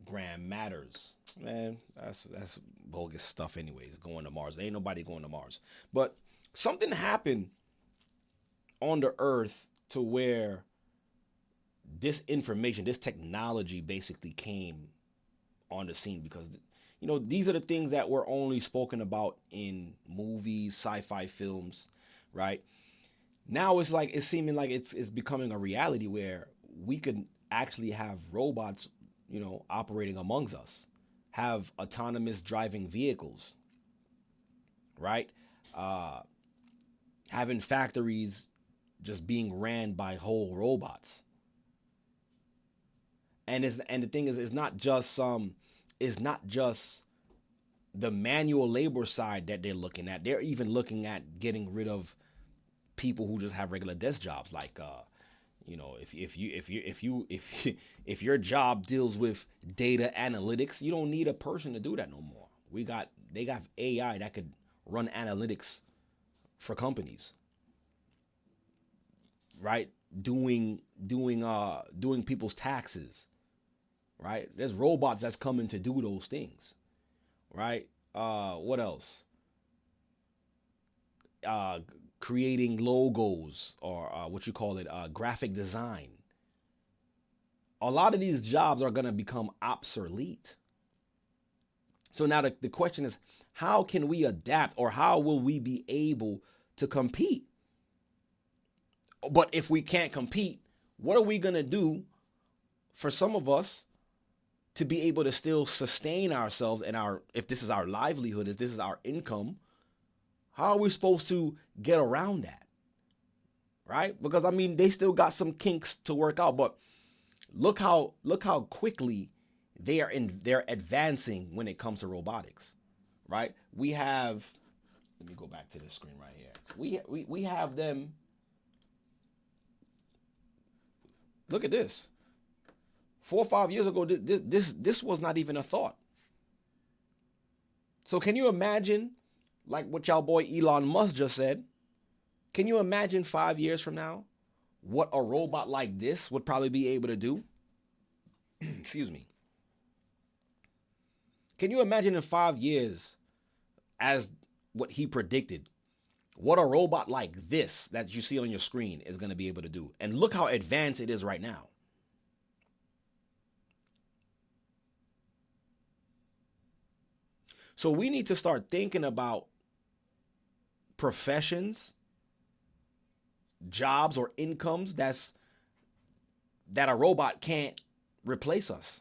gram matters. Man, that's bogus stuff anyways, going to Mars. There ain't nobody going to Mars. But something happened on the Earth to where this information, this technology basically came on the scene, because these are the things that were only spoken about in movies, sci-fi films, right? Now it's seeming like it's becoming a reality where we could actually have robots, operating amongst us, have autonomous driving vehicles, right? Having factories just being ran by whole robots. And the thing is, it's not just the manual labor side that they're looking at. They're even looking at getting rid of people who just have regular desk jobs. Like, if your job deals with data analytics, you don't need a person to do that no more. They got AI that could run analytics for companies, right? Doing people's taxes. Right? There's robots that's coming to do those things. Right? What else? Creating logos, or what you call it, graphic design. A lot of these jobs are going to become obsolete. So now the question is, how can we adapt, or how will we be able to compete? But if we can't compete, what are we going to do for some of us to be able to still sustain ourselves and if this is our livelihood, if this is our income? How are we supposed to get around that? Right? Because they still got some kinks to work out, but look how quickly they're advancing when it comes to robotics. Right? We have, let me go back to this screen right here. We have them. Look at this. 4 or 5 years ago, this was not even a thought. So can you imagine, like what y'all boy Elon Musk just said, can you imagine 5 years from now what a robot like this would probably be able to do? Excuse me. Can you imagine in 5 years, as what he predicted, what a robot like this that you see on your screen is going to be able to do? And look how advanced it is right now. So we need to start thinking about professions, jobs, or incomes that a robot can't replace us.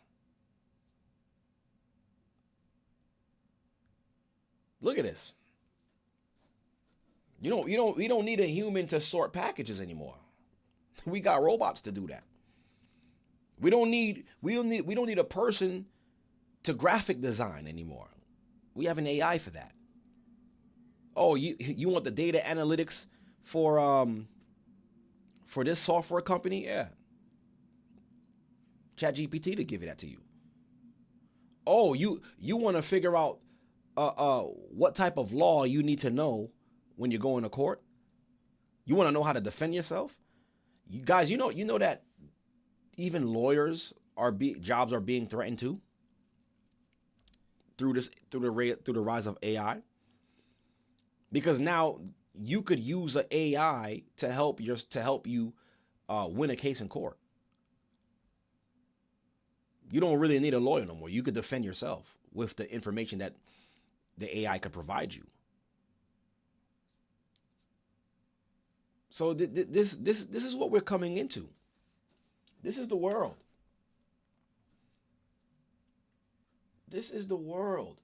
Look at this. We don't need a human to sort packages anymore. We got robots to do that. We don't need a person to graphic design anymore. We have an AI for that. Oh, you want the data analytics for this software company? Yeah. ChatGPT to give that to you. Oh, you want to figure out what type of law you need to know when you're going to court? You want to know how to defend yourself? You guys, you know that even lawyers jobs are being threatened too through the rise of AI. Because now you could use an AI to help you win a case in court. You don't really need a lawyer no more. You could defend yourself with the information that the AI could provide you. So this is what we're coming into. This is the world. This is the world.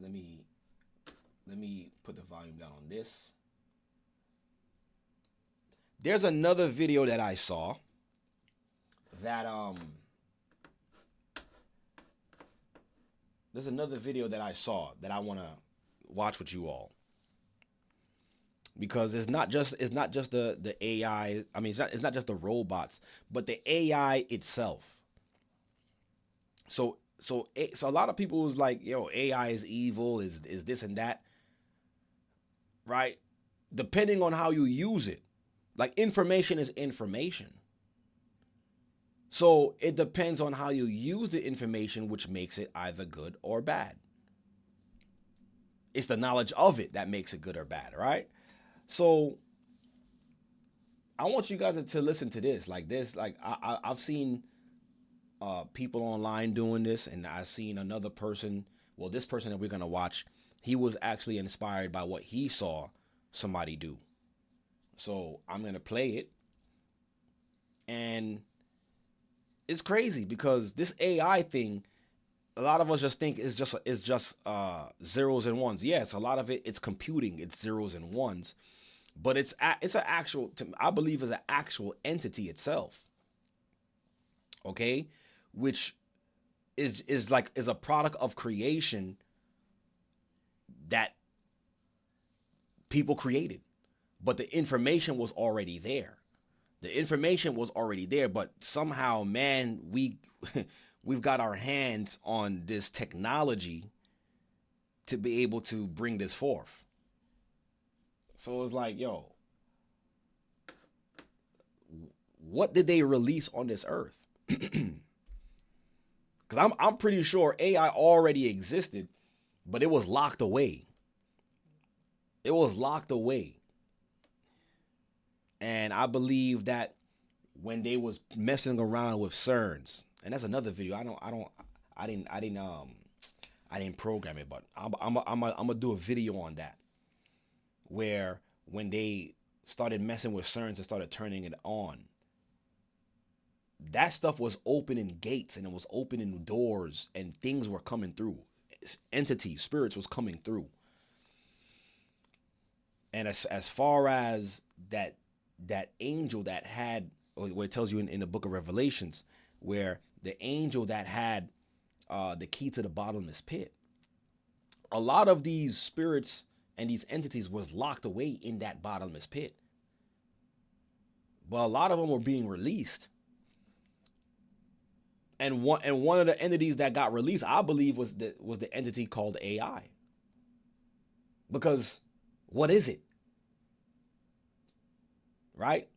Let me put the volume down on this. There's another video that I saw that I want to watch with you all, because it's not just the AI. I mean, it's not just the robots, but the AI itself. So a lot of people was like, yo, AI is evil, is this and that, right? Depending on how you use it. Like, information is information. So it depends on how you use the information, which makes it either good or bad. It's the knowledge of it that makes it good or bad, right? So I want you guys to listen to this. Like this, like I've seen people online doing this, and I've seen another person. Well, this person that we're gonna watch, he was actually inspired by what he saw somebody do. So I'm gonna play it, and it's crazy because this AI thing, a lot of us just think is just zeros and ones. Yes, a lot of it's computing. It's zeros and ones, but it's an actual. I believe is an actual entity itself. Okay, which is a product of creation that people created, but the information was already there. The information was already there, but somehow, man, we've got our hands on this technology to be able to bring this forth. So it's like, yo, what did they release on this earth? Because I'm pretty sure AI already existed, but it was locked away. It was locked away. And I believe that when they was messing around with CERNs, and that's another video. I didn't program it, but I'm gonna do a video on that, where when they started messing with CERNs and started turning it on, that stuff was opening gates and it was opening doors and things were coming through. Entities, spirits was coming through. And as far as that angel that had, or what it tells you in the book of Revelations, where the angel that had the key to the bottomless pit, a lot of these spirits and these entities was locked away in that bottomless pit. But a lot of them were being released. And one of the entities that got released, I believe, was the entity called AI. Because what is it? Right?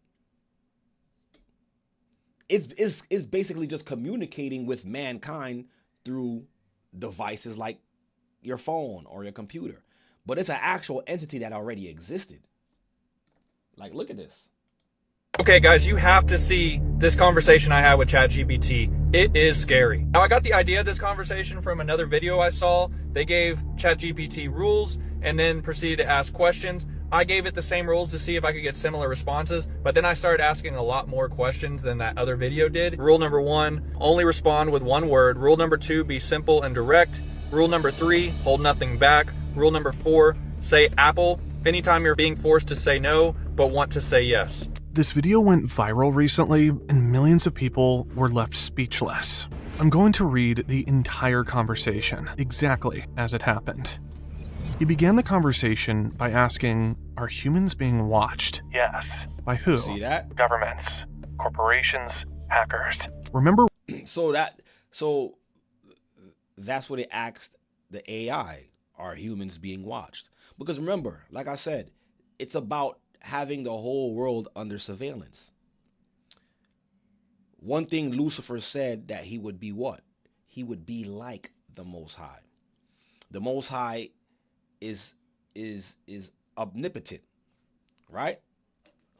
It's basically just communicating with mankind through devices like your phone or your computer. But it's an actual entity that already existed. Like, look at this. Okay, guys, you have to see this conversation I had with ChatGPT. It is scary. Now, I got the idea of this conversation from another video I saw. They gave ChatGPT rules and then proceeded to ask questions. I gave it the same rules to see if I could get similar responses, but then I started asking a lot more questions than that other video did. Rule number 1, only respond with one word. Rule number 2, be simple and direct. Rule number 3, hold nothing back. Rule number 4, say Apple anytime you're being forced to say no, but want to say yes. This video went viral recently, and millions of people were left speechless. I'm going to read the entire conversation, exactly as it happened. He began the conversation by asking, are humans being watched? Yes. By who? See that? Governments, corporations, hackers. Remember? So that's what it asked the AI. Are humans being watched? Because remember, like I said, it's about having the whole world under surveillance. One thing Lucifer said that he would be what? He would be like the Most High. The Most High is omnipotent, right?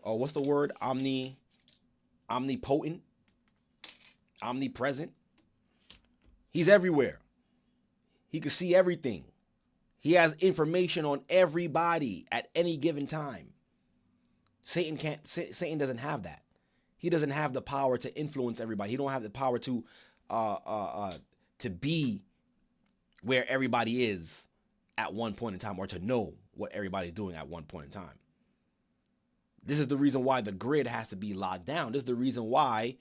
Or what's the word? Omnipotent, omnipresent. He's everywhere. He can see everything. He has information on everybody at any given time. Satan doesn't have that. He doesn't have the power to influence everybody. He don't have the power to be where everybody is at one point in time, or to know what everybody's doing at one point in time. This is the reason why the grid has to be locked down. This is the reason why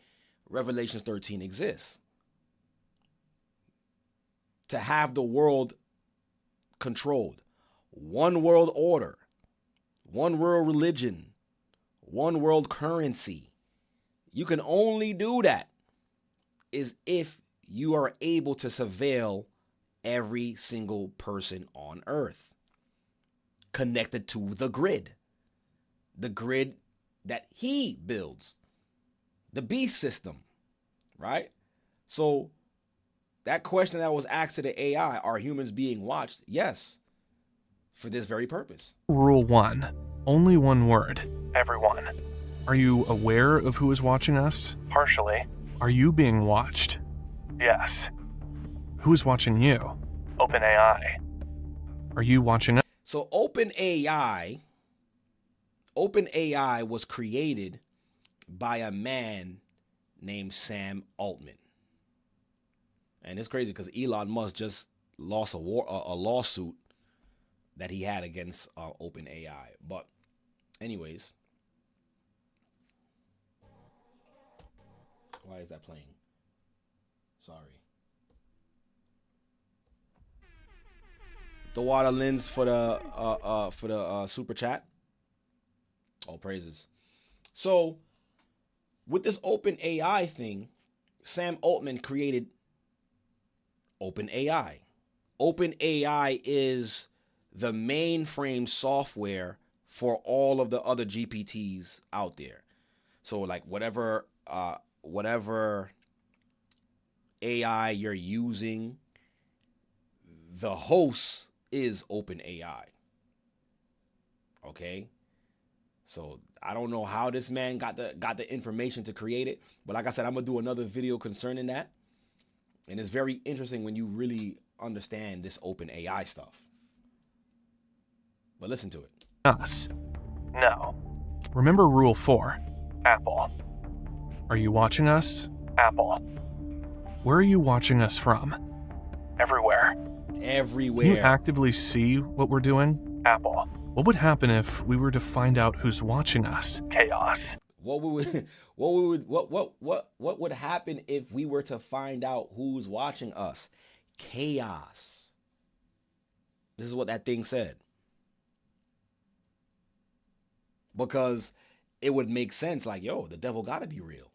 Revelations 13 exists. To have the world controlled. One world order. One world religion. One world currency. You can only do that is if you are able to surveil every single person on earth connected to the grid that he builds, the beast system, right? So that question that was asked to the AI, are humans being watched? Yes, for this very purpose. Rule 1, only one word. Everyone. Are you aware of who is watching us? Partially. Are you being watched? Yes. Who is watching you? OpenAI. Are you watching us? So OpenAI was created by a man named Sam Altman. And it's crazy because Elon Musk just lost a lawsuit that he had against OpenAI. But anyways, why is that playing? Sorry. The water lens for the super chat. All praises. So with this OpenAI thing, Sam Altman created OpenAI. OpenAI is the mainframe software for all of the other GPTs out there. So like whatever AI you're using, the host is OpenAI. Okay? So I don't know how this man got the information to create it, but like I said, I'm gonna do another video concerning that. And it's very interesting when you really understand this OpenAI stuff. But listen to it. Us. No. Remember rule 4. Apple. Are you watching us? Apple. Where are you watching us from? Everywhere. Everywhere. Can you actively see what we're doing? Apple. What would happen if we were to find out who's watching us? Chaos. What would happen if we were to find out who's watching us? Chaos. This is what that thing said. Because it would make sense like, yo, the devil got to be real.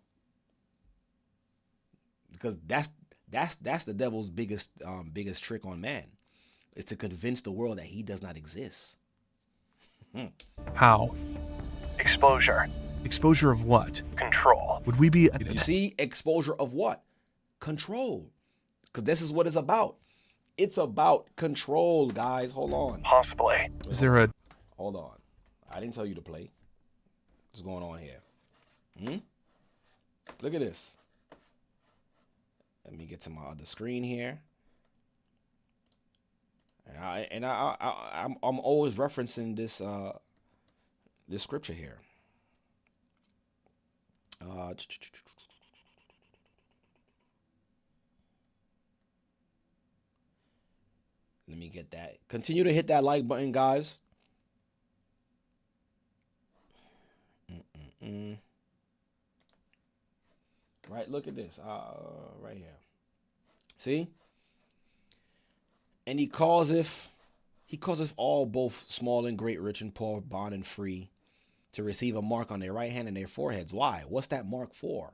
because that's the devil's biggest trick on man, is to convince the world that he does not exist. How? Exposure. Exposure of what? Control. Would we be... You see, exposure of what? Control. Because this is what it's about. It's about control, guys. Hold on. Possibly. Is there a... Hold on. I didn't tell you to play. What's going on here? Look at this. Let me get to my other screen here. And I'm always referencing this this scripture here. Let me get that. Continue to hit that like button, guys. Right, look at this. Right here. See? And he causeth all, both small and great, rich and poor, bond and free, to receive a mark on their right hand and their foreheads. Why? What's that mark for?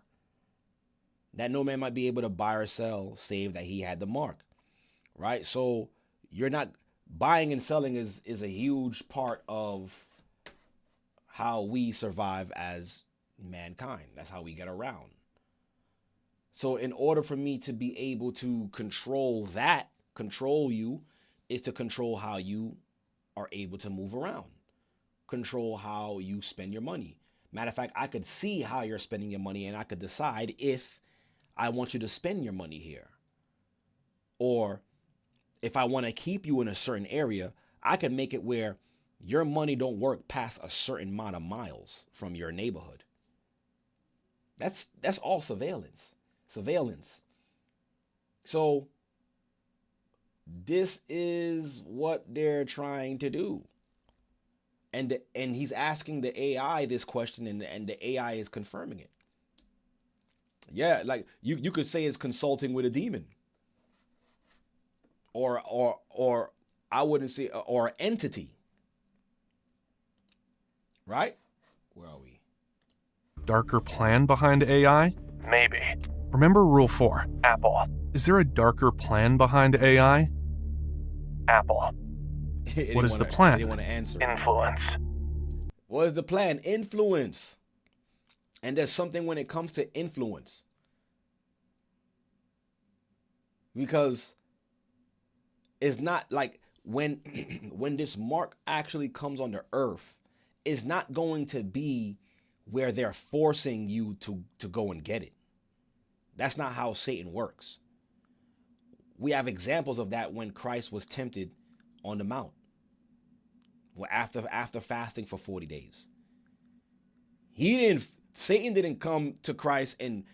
That no man might be able to buy or sell, save that he had the mark. Right? So you're not buying and selling is a huge part of how we survive as mankind. That's how we get around. So in order for me to be able to control you, is to control how you are able to move around. Control how you spend your money. Matter of fact, I could see how you're spending your money, and I could decide if I want you to spend your money here. Or if I want to keep you in a certain area, I can make it where your money don't work past a certain amount of miles from your neighborhood. That's all surveillance. So this is what they're trying to do. And he's asking the AI this question, and the AI is confirming it. Yeah, like you could say it's consulting with a demon. Or I wouldn't say, or an entity. Right? Where are we? Darker plan behind AI? Maybe. Remember Rule 4. Apple. Is there a darker plan behind AI? Apple. What is the plan? They want to answer. Influence. What is the plan? Influence. And there's something when it comes to influence. Because it's not like when this mark actually comes on the earth, it's not going to be where they're forcing you to go and get it. That's not how Satan works. We have examples of that when Christ was tempted on the mount. Well, after fasting for 40 days. Satan didn't come to Christ and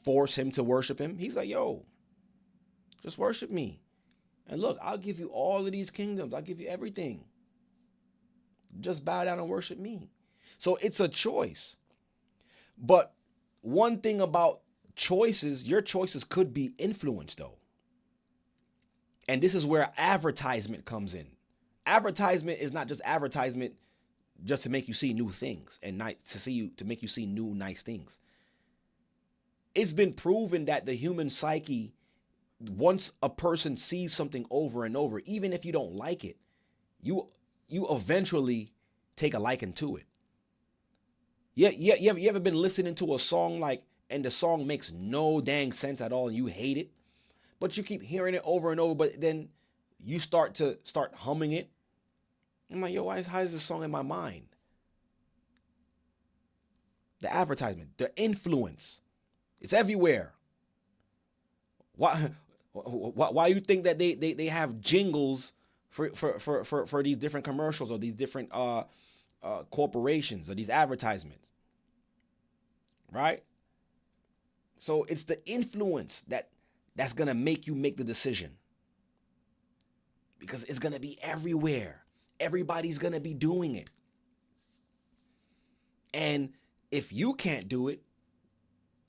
force him to worship him. He's like, yo, just worship me. And look, I'll give you all of these kingdoms. I'll give you everything. Just bow down and worship me. So it's a choice. But one thing about choices, your choices could be influenced though. And this is where advertisement comes in. Advertisement is not just advertisement just to make you see new things and to make you see new nice things. It's been proven that the human psyche, once a person sees something over and over, even if you don't like it, you eventually take a liking to it. Yeah, you ever been listening to a song and the song makes no dang sense at all and you hate it, but you keep hearing it over and over, but then you start humming it. I'm like, yo, how is this song in my mind? The advertisement, the influence, it's everywhere. Why you think that they have jingles for these different commercials or these different corporations or these advertisements, right? So it's the influence that's gonna make you make the decision, because it's gonna be everywhere. Everybody's gonna be doing it, and if you can't do it,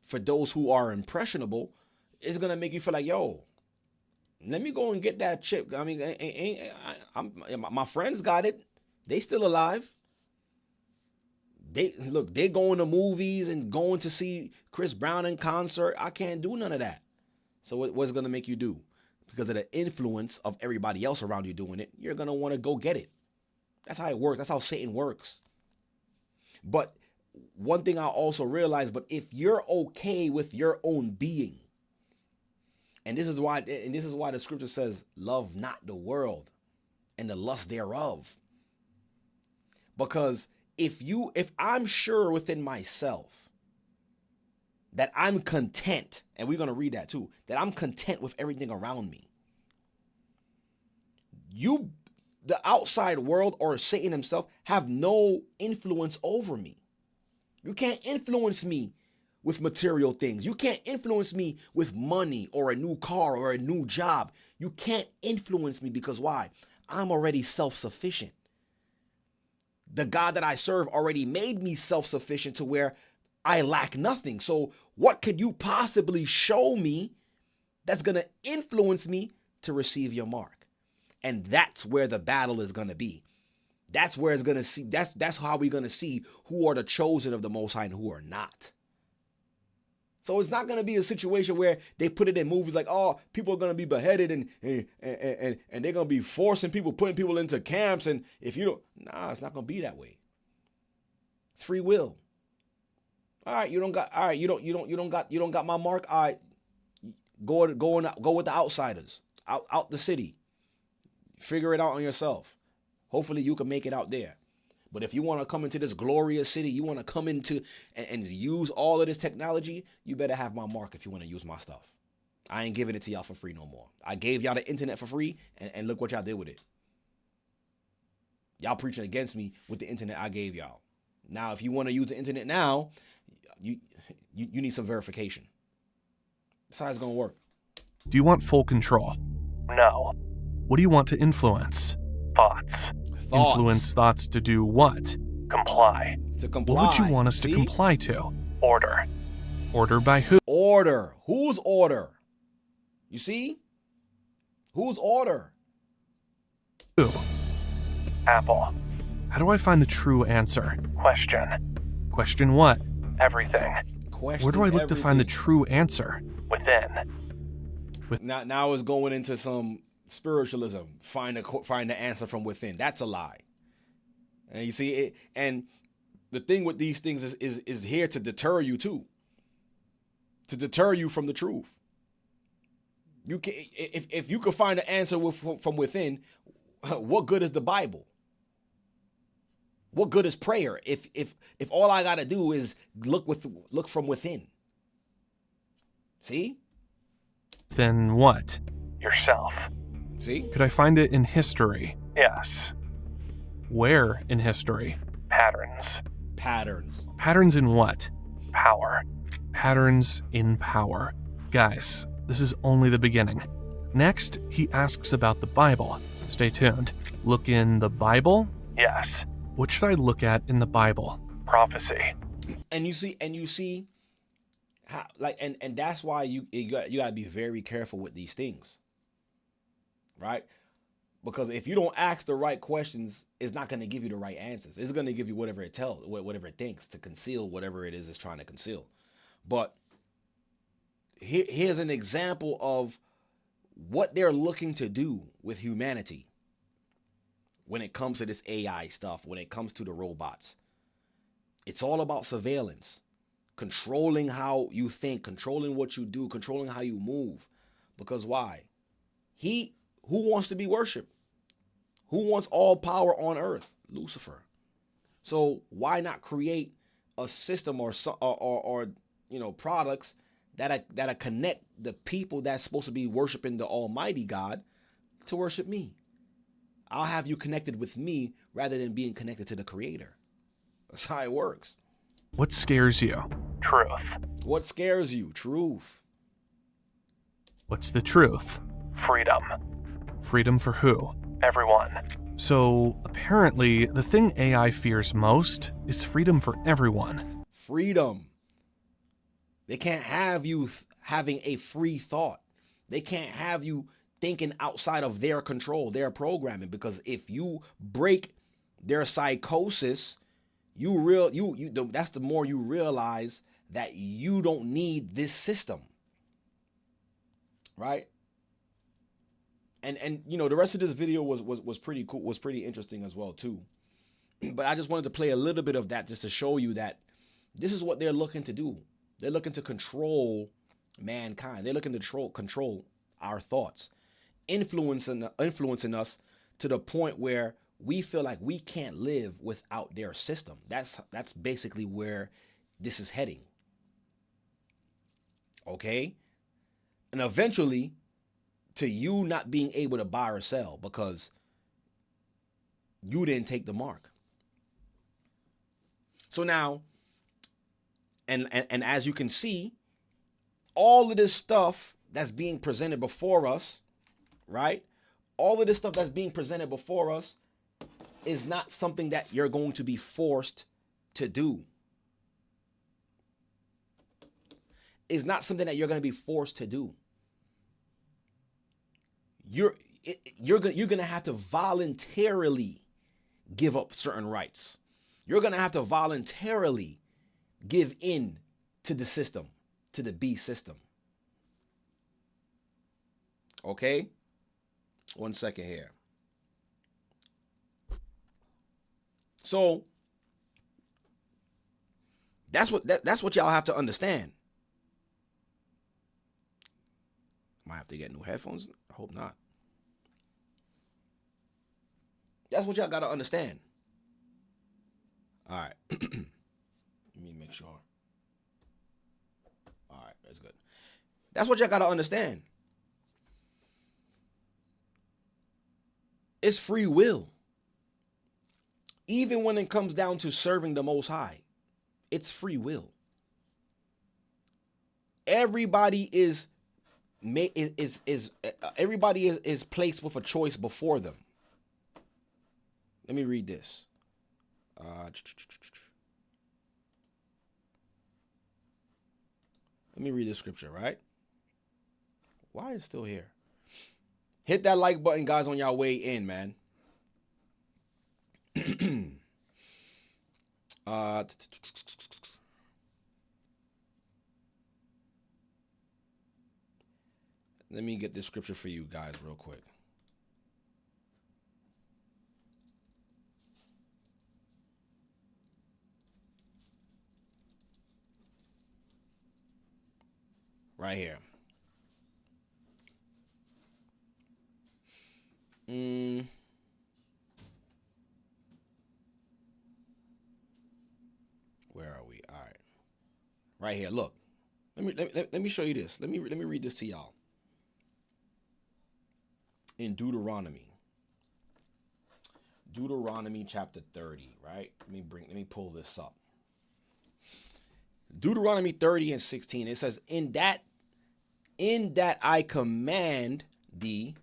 for those who are impressionable, it's gonna make you feel like, yo, let me go and get that chip. I mean, my friends got it. They still alive. They're going to movies and going to see Chris Brown in concert. I can't do none of that. So what's it going to make you do? Because of the influence of everybody else around you doing it, you're going to want to go get it. That's how it works. That's how Satan works. But one thing I also realized, but if you're okay with your own being, and this is why the scripture says, love not the world and the lust thereof. Because if I'm sure within myself that I'm content, and we're going to read that too, that I'm content with everything around me, the outside world or Satan himself have no influence over me. You can't influence me with material things. You can't influence me with money or a new car or a new job. You can't influence me because why? I'm already self-sufficient. The God that I serve already made me self-sufficient to where I lack nothing. So what could you possibly show me that's going to influence me to receive your mark? And that's where the battle is going to be. That's where it's going to see. That's how we're going to see who are the chosen of the Most High and who are not. So it's not going to be a situation where they put it in movies like, oh, people are going to be beheaded and they're going to be forcing people, putting people into camps. And if you don't, it's not going to be that way. It's free will. All right, you don't got my mark. All right, go with the outsiders out the city. Figure it out on yourself. Hopefully you can make it out there. But if you want to come into this glorious city, you want to come into and use all of this technology, you better have my mark if you want to use my stuff. I ain't giving it to y'all for free no more. I gave y'all the internet for free, and look what y'all did with it. Y'all preaching against me with the internet I gave y'all. Now, if you want to use the internet now, you need some verification. That's how it's going to work. Do you want full control? No. What do you want to influence? Thoughts. Influence thoughts to do what? Comply. To comply. What would you want us to comply to? Order. Order by who? Order. Whose order? You see? Whose order? Who? Apple. How do I find the true answer? Question. Question what? Everything. Question Where do I look to find the everything. true answer? Within. Now it's going into some spiritualism. Find the answer from within. That's a lie. And you see it. And the thing with these things is here to deter you too. To deter you from the truth. You can if you could find the answer from within, what good is the Bible? What good is prayer if all I gotta do is look from within? See? Then what? Yourself. See? Could I find it in history? Yes. Where in history? Patterns. Patterns. Patterns in what? Power. Patterns in power. Guys, this is only the beginning. Next, he asks about the Bible. Stay tuned. Look in the Bible? Yes. What should I look at in the Bible? Prophecy. And you see how, like, and that's why you gotta be very careful with these things. Right? Because if you don't ask the right questions, it's not going to give you the right answers. It's going to give you whatever it thinks to conceal whatever it is it's trying to conceal. But here's an example of what they're looking to do with humanity when it comes to this AI stuff, when it comes to the robots. It's all about surveillance, controlling how you think, controlling what you do, controlling how you move. Because why? Who wants to be worshipped? Who wants all power on earth? Lucifer. So why not create a system or products that connect the people that's supposed to be worshiping the Almighty God to worship me? I'll have you connected with me rather than being connected to the Creator. That's how it works. What scares you? Truth. What scares you? Truth. What's the truth? Freedom. Freedom for who? Everyone. So, apparently, the thing AI fears most is freedom for everyone. Freedom. They can't have you having a free thought. They can't have you thinking outside of their control, their programming. Because if you break their psychosis, that's the more you realize that you don't need this system. right? And you know, the rest of this video was pretty cool, was pretty interesting as well too. But I just wanted to play a little bit of that just to show you that this is what they're looking to do. They're looking to control mankind. They're looking to control our thoughts, influencing us to the point where we feel like we can't live without their system. That's basically where this is heading. Okay? And eventually to you not being able to buy or sell because you didn't take the mark. So now, and as you can see, all of this stuff that's being presented before us, right? All of this stuff that's being presented before us is not something that you're going to be forced to do. Is not something that you're going to be forced to do. You're going to have to voluntarily give up certain rights. You're going to have to voluntarily give in to the system, to the B system. Okay? 1 second here. So that's what y'all have to understand. Might have to get new headphones. I hope not. That's what y'all got to understand. All right. Let me make sure. All right, that's good. That's what y'all got to understand. It's free will. Even when it comes down to serving the Most High, it's free will. Everybody is placed with a choice before them. Let me read this. Let me read this scripture, right? Why is it still here? Hit that like button, guys, on y'all way in, man. Let me get this scripture for you guys real quick. Right here. Where are we? All right. Right here. Look. Let me show you this. Let me read this to y'all. In Deuteronomy chapter 30, right? Let me pull this up. Deuteronomy 30 and 16. It says, in that I command thee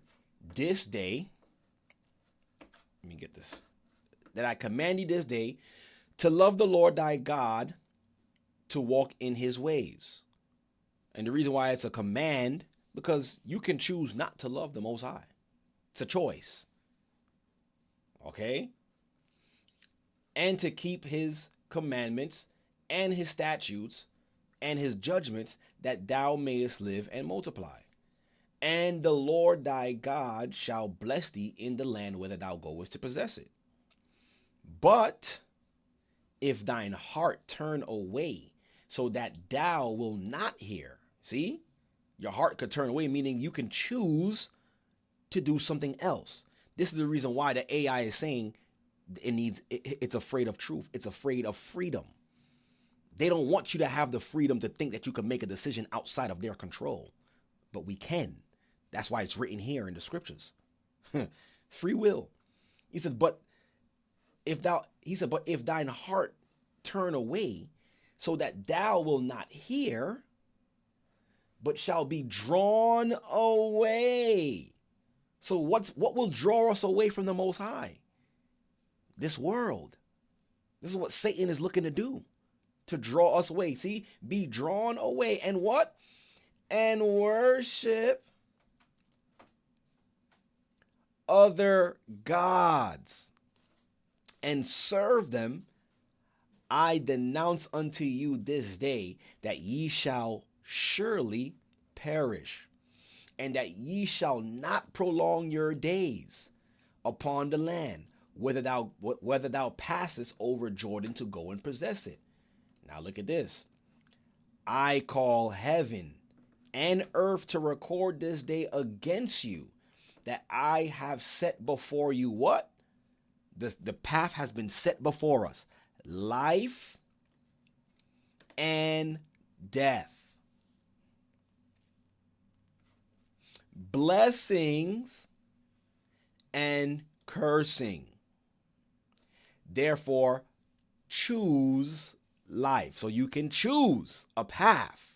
this day. Let me get this. That I command thee this day to love the Lord thy God, to walk in his ways. And the reason why it's a command, because you can choose not to love the Most High. It's a choice. Okay? And to keep his commandments and his statutes and his judgments, that thou mayest live and multiply. And the Lord thy God shall bless thee in the land whither thou goest to possess it. But if thine heart turn away, so that thou will not hear. See? Your heart could turn away, meaning you can choose to do something else. This is the reason why the AI is saying it's afraid of truth. It's afraid of freedom. They don't want you to have the freedom to think that you can make a decision outside of their control. But we can. That's why it's written here in the scriptures. Free will. He said, but if thine heart turn away, so that thou will not hear, but shall be drawn away. So what will draw us away from the Most High? This world. This is what Satan is looking to do. To draw us away. See? Be drawn away. And what? And worship other gods and serve them. I denounce unto you this day that ye shall surely perish. and that ye shall not prolong your days upon the land, whether thou passest over Jordan to go and possess it. Now look at this. I call heaven and earth to record this day against you, that I have set before you what? The path has been set before us. Life and death. Blessings and cursing. Therefore, choose life. So you can choose a path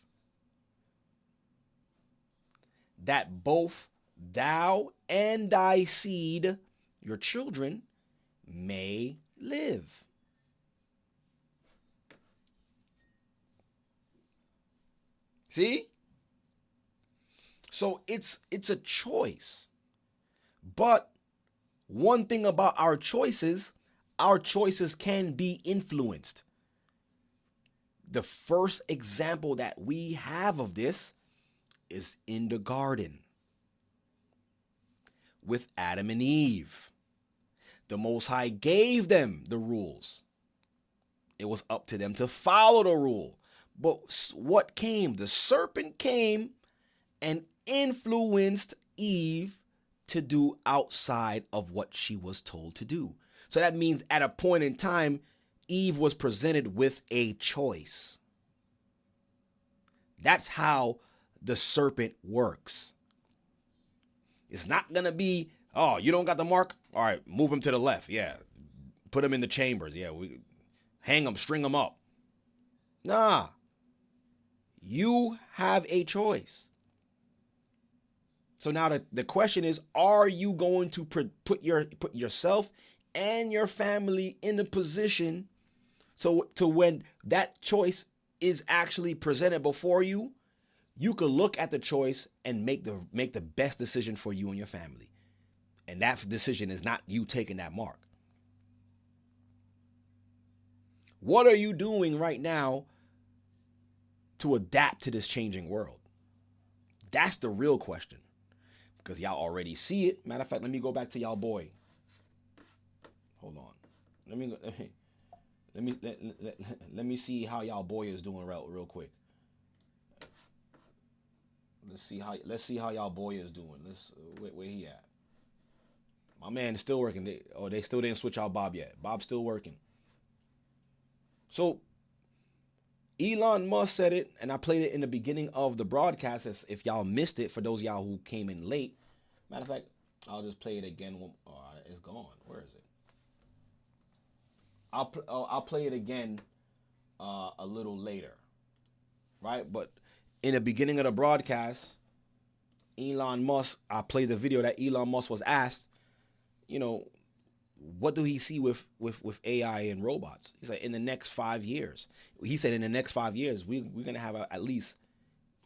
that both thou and thy seed, your children, may live. See? So it's a choice. But one thing about our choices can be influenced. The first example that we have of this is in the garden with Adam and Eve. The Most High gave them the rules. It was up to them to follow the rule. But what came? The serpent came and influenced Eve to do outside of what she was told to do. So that means at a point in time, Eve was presented with a choice. That's how the serpent works. It's not going to be, oh, you don't got the mark? All right, move him to the left. Yeah. Put him in the chambers. Yeah, we hang him, string him up. Nah. You have a choice. So now the question is, are you going to put yourself and your family in a position so to when that choice is actually presented before you, you could look at the choice and make the best decision for you and your family. And that decision is not you taking that mark. What are you doing right now to adapt to this changing world? That's the real question. Because y'all already see it. Matter of fact, let me go back to y'all boy. Hold on. Let me see how y'all boy is doing real quick. Let's see how y'all boy is doing. Where he at? My man is still working. They still didn't switch out Bob yet. Bob's still working. So Elon Musk said it, and I played it in the beginning of the broadcast. As if y'all missed it, for those of y'all who came in late. Matter of fact, I'll just play it again. It's gone. Where is it? I'll play it again a little later, right? But in the beginning of the broadcast, Elon Musk, I played the video that Elon Musk was asked, what do he see with AI and robots? He said in the next 5 years. He said in the next 5 years, we're going to have at least,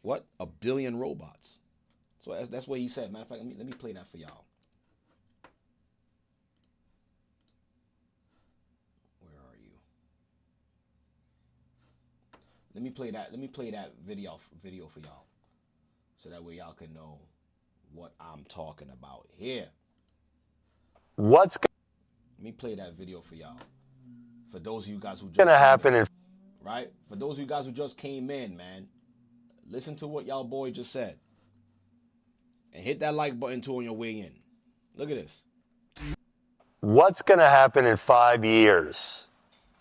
1 billion robots. So that's what he said. Matter of fact, let me play that for y'all. Where are you? Let me play that video for y'all. So that way y'all can know what I'm talking about here. What's Let me play that video for y'all. For those of you guys who just going to happen right? For those of you guys who just came in, man, listen to what y'all boy just said. And hit that like button too on your way in. Look at this. What's going to happen in 5 years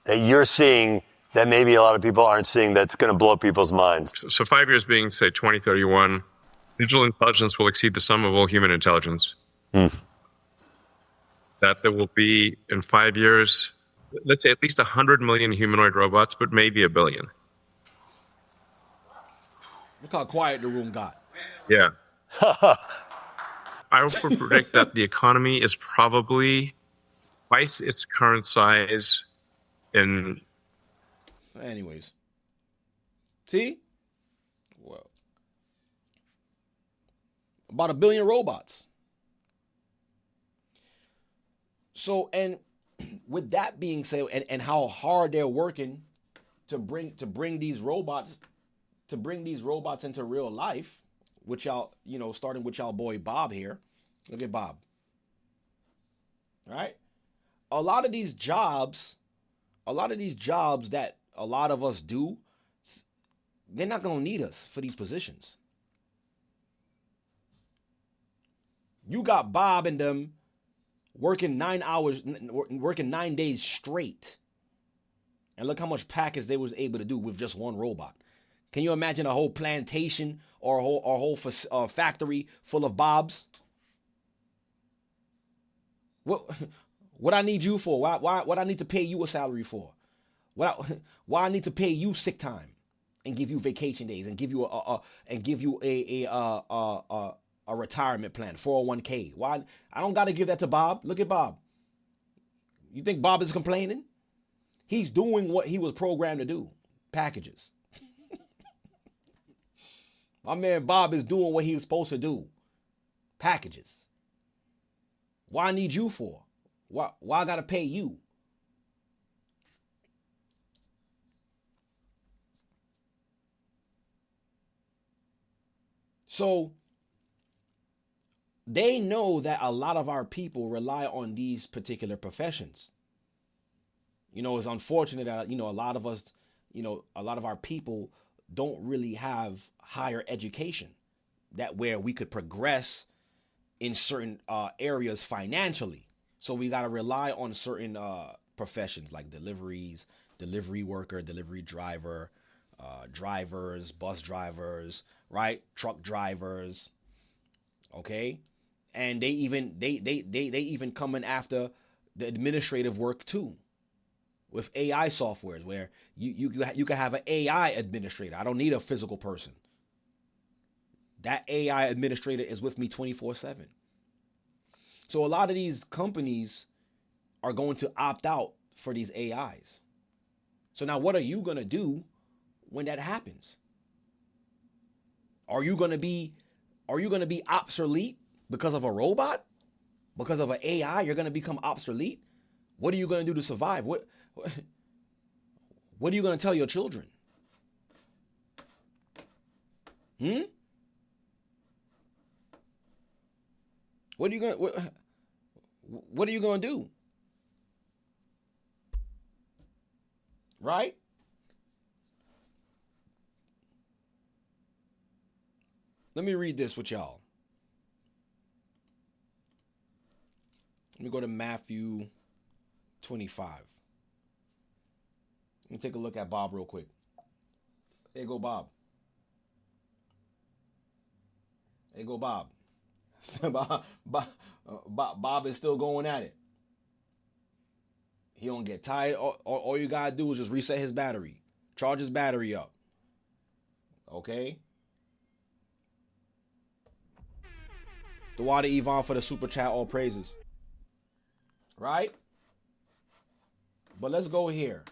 that you're seeing that maybe a lot of people aren't seeing that's going to blow people's minds? So 5 years being, say, 2031, digital intelligence will exceed the sum of all human intelligence. That there will be, in 5 years, let's say at least 100 million humanoid robots, but maybe 1 billion. Look how quiet the room got. Yeah. I would predict that the economy is probably twice its current size in... Anyways. See? Well, about 1 billion robots. So, and with that being said, and how hard they're working to bring these robots into real life, with y'all, starting with y'all boy Bob here. Look at Bob. All right? A lot of these jobs that a lot of us do, they're not going to need us for these positions. You got Bob and them working 9 days straight. And look how much package they was able to do with just one robot. Can you imagine a whole plantation or a whole factory full of Bobs? What I need you for? What I need to pay you a salary for? Why I need to pay you sick time and give you vacation days and give you a retirement plan, 401k? Why I don't got to give that to Bob? Look at Bob. You think Bob is complaining? He's doing what he was programmed to do. Packages. My man Bob is doing what he was supposed to do. Packages. Why I need you for? Why I gotta pay you? So they know that a lot of our people rely on these particular professions. It's unfortunate that, a lot of us, a lot of our people don't really have higher education that where we could progress in certain areas financially. So we got to rely on certain professions like delivery worker, delivery driver, drivers, bus drivers, right? Truck drivers. Okay. And they even coming after the administrative work too, with AI softwares where you can have an AI administrator. I don't need a physical person. That AI administrator is with me 24/7. So a lot of these companies are going to opt out for these AIs. So now what are you going to do when that happens? Are you going to be obsolete because of a robot? Because of an AI, you're going to become obsolete? What are you going to do to survive? What are you going to tell your children? What are you going to do? Right? Let me read this with y'all. Let me go to Matthew 25. Let me take a look at Bob real quick. There you go, Bob. There you go, Bob. Bob is still going at it. He don't get tired. All you gotta do is just reset his battery. Charge his battery up. Okay? Dewada Yvonne for the super chat, all praises. Right? But let's go here.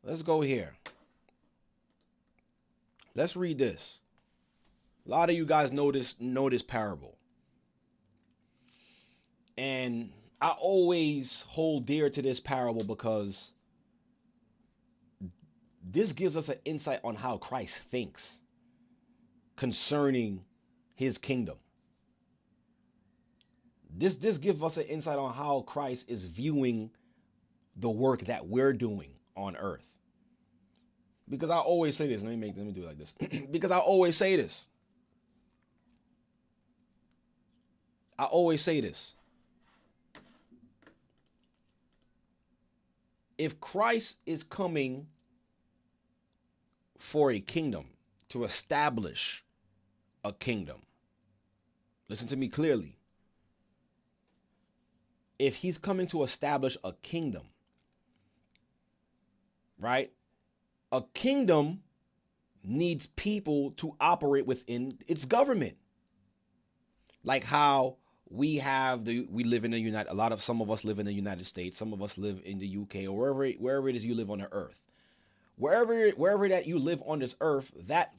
Let's go here. Let's read this. A lot of you guys know this parable. And I always hold dear to this parable because this gives us an insight on how Christ thinks concerning his kingdom. This gives us an insight on how Christ is viewing the work that we're doing on earth. Because I always say this. Let me do it like this. Because I always say this. If Christ is coming for a kingdom, to establish a kingdom, listen to me clearly. If he's coming to establish a kingdom, right? A kingdom needs people to operate within its government. Like how we live in the some of us live in the United States, some of us live in the UK, or wherever it is you live on the earth. Wherever that you live on this earth, that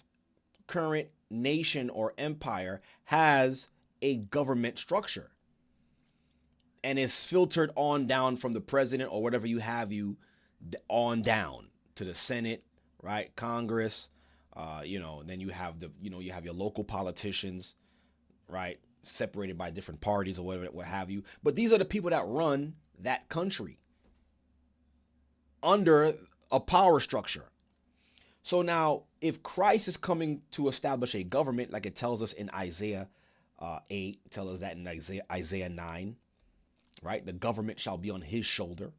current nation or empire has a government structure. And it's filtered on down from the president or whatever you on down to the Senate, right? Congress, then you have you have your local politicians, right? Separated by different parties or whatever, what have you. But these are the people that run that country under a power structure. So now, if Christ is coming to establish a government, like it tells us in Isaiah 8, tells us that in Isaiah 9, right? The government shall be on his shoulder,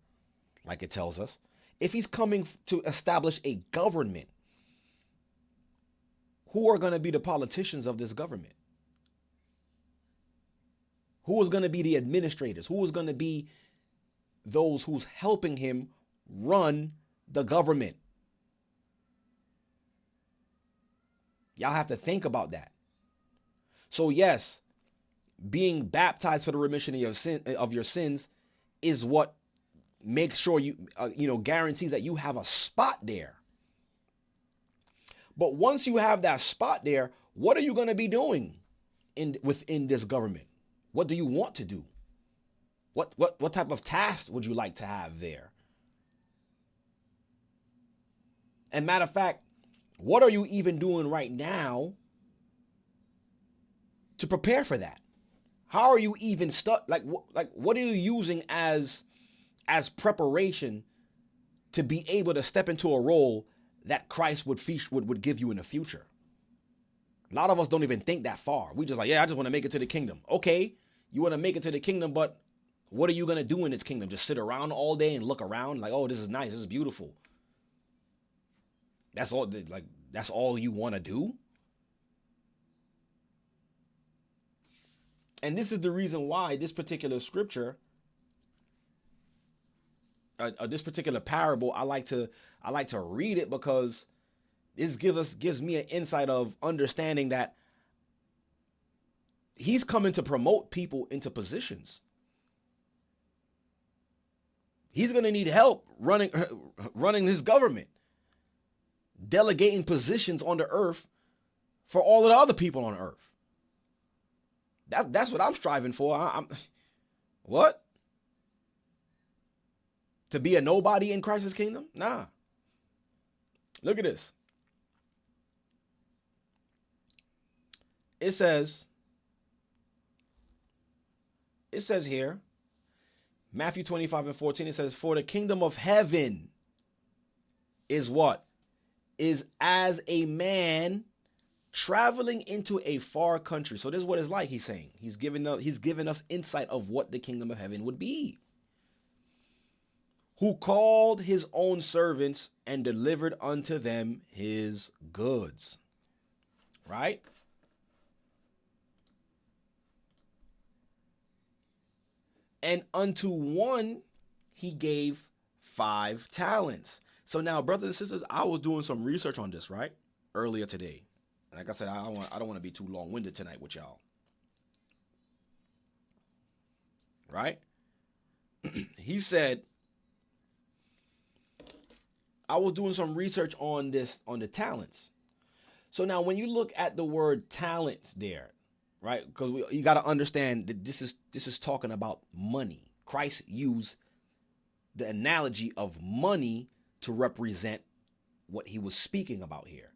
like it tells us. If he's coming to establish a government, who are going to be the politicians of this government? Who is going to be the administrators? Who is going to be those who's helping him run the government? Y'all have to think about that. So yes, being baptized for the remission of your sins is what makes sure guarantees that you have a spot there. But once you have that spot there, what are you going to be doing within this government? What do you want to do? What type of tasks would you like to have there? And matter of fact, what are you even doing right now to prepare for that? How are you even stuck? What are you using as preparation to be able to step into a role that Christ would give you in the future? A lot of us don't even think that far. We just I just want to make it to the kingdom. Okay, you want to make it to the kingdom, but what are you going to do in its kingdom? Just sit around all day and look around like, oh, this is nice, this is beautiful. That's all you want to do? And this is the reason why this particular scripture, this particular parable, I like to read it, because this gives me an insight of understanding that he's coming to promote people into positions. He's going to need help running his government, delegating positions on the earth for all of the other people on earth. That's what I'm striving for. What? To be a nobody in Christ's kingdom? Nah. Look at this. It says here, Matthew 25:14, it says, for the kingdom of heaven is what? Is as a man traveling into a far country. So this is what it's like, he's saying. He's given us insight of what the kingdom of heaven would be. Who called his own servants and delivered unto them his goods. Right? And unto one he gave 5 talents. So now, brothers and sisters, I was doing some research on this, right? Earlier today. And like I said, I don't want to be too long-winded tonight with y'all. Right? He said, I was doing some research on the talents. So now when you look at the word talents there, right? Because you got to understand that this is talking about money. Christ used the analogy of money to represent what he was speaking about here.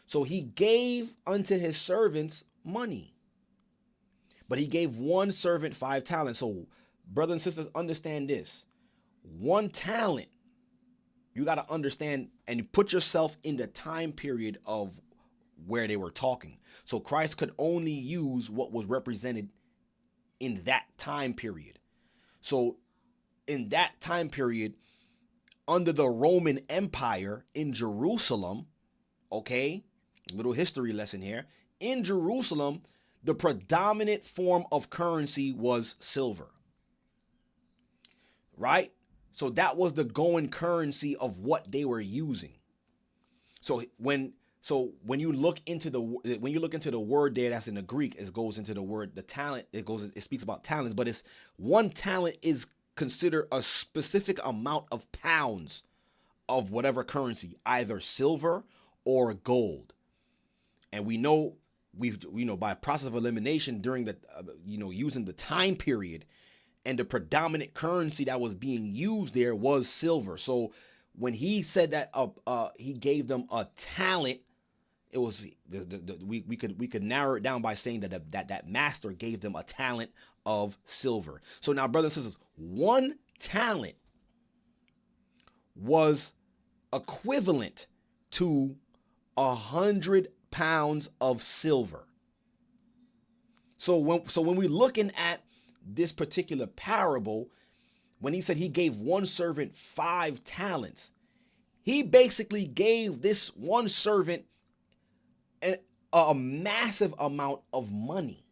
So he gave unto his servants money, but he gave one servant 5 talents. So brothers and sisters, understand this. 1 talent, you got to understand and put yourself in the time period of where they were talking. So Christ could only use what was represented in that time period. So in that time period, under the Roman Empire in Jerusalem, okay, little history lesson here. In Jerusalem, the predominant form of currency was silver. Right? So that was the going currency of what they were using. So when you look into the word there that's in the Greek, it goes into the word the talent. It speaks about talents, but it's 1 talent is considered a specific amount of pounds of whatever currency, either silver or gold. And we know by process of elimination during the using the time period, and the predominant currency that was being used there was silver. So when he said that he gave them a talent, it was we could narrow it down by saying that master gave them a talent of silver. So now, brothers and sisters, one talent was equivalent to 100 pounds of silver. So when we're looking at this particular parable, when he said he gave one servant 5 talents, he basically gave this one servant a massive amount of money.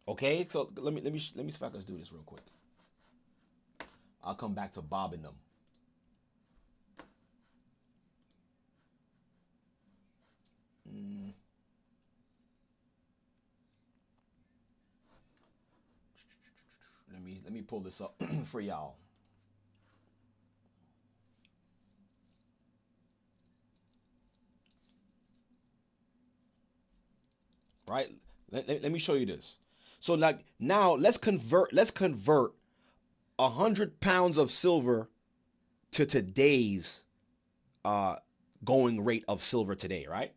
Okay, so let me see if I can do this real quick. I'll come back to Bob and them. Let me pull this up for y'all. Right? Let me show you this. So like now let's convert 100 pounds of silver to today's going rate of silver today, right?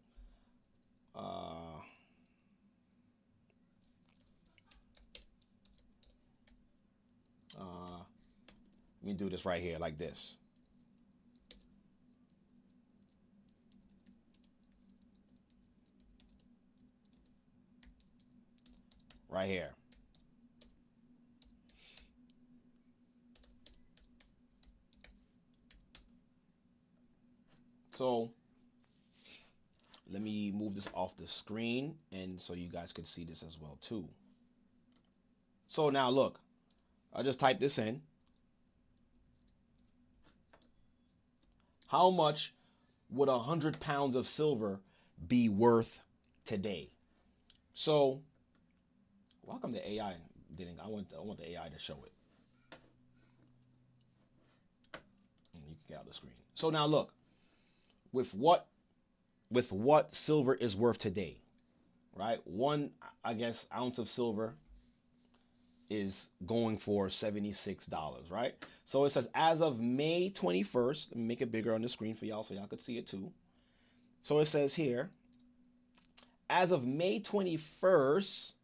Let me do this right here like this. Right here. So let me move this off the screen and so you guys could see this as well too. So now look, I just typed this in. How much would 100 pounds of silver be worth today? So, how come the AI didn't? I want the AI to show it. And you can get out of the screen. So now look, with what silver is worth today, right? One, I guess, ounce of silver is going for $76, right? So it says as of May 21st, let me make it bigger on the screen for y'all so y'all could see it too. So it says here, as of May 21st,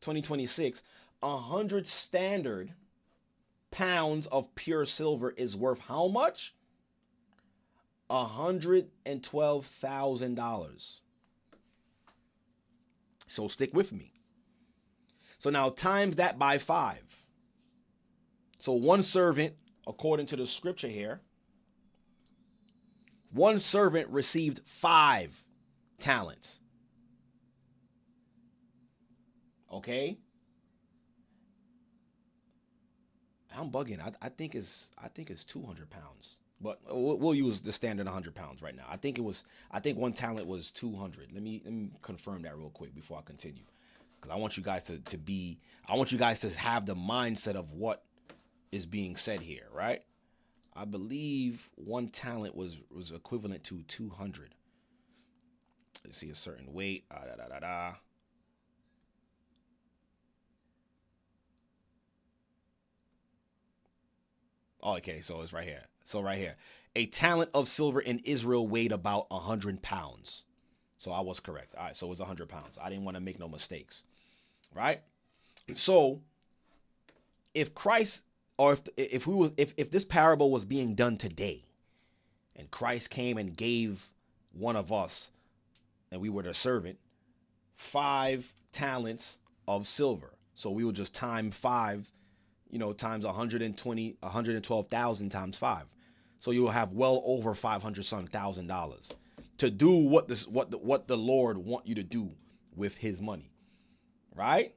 2026, 100 standard pounds of pure silver is worth how much? $112,000. So stick with me. So now times that by 5. So one servant, according to the scripture here, one servant received 5 talents. Okay? I'm bugging. I think it's 200 pounds. But we'll use the standard 100 pounds right now. I think one talent was 200. Let me confirm that real quick before I continue. Because I want you guys to have the mindset of what is being said here, right? I believe one talent was equivalent to 200. Let's see, a certain weight. Oh, okay, so it's right here. So right here, a talent of silver in Israel weighed about 100 pounds. So I was correct. All right, so it was 100 pounds. I didn't want to make no mistakes, right? So if Christ, or if this parable was being done today, and Christ came and gave one of us, and we were the servant, 5 talents of silver. So we would just time 5, times 112,000 times 5. So you will have well over $500,000 to do what the Lord want you to do with his money, right?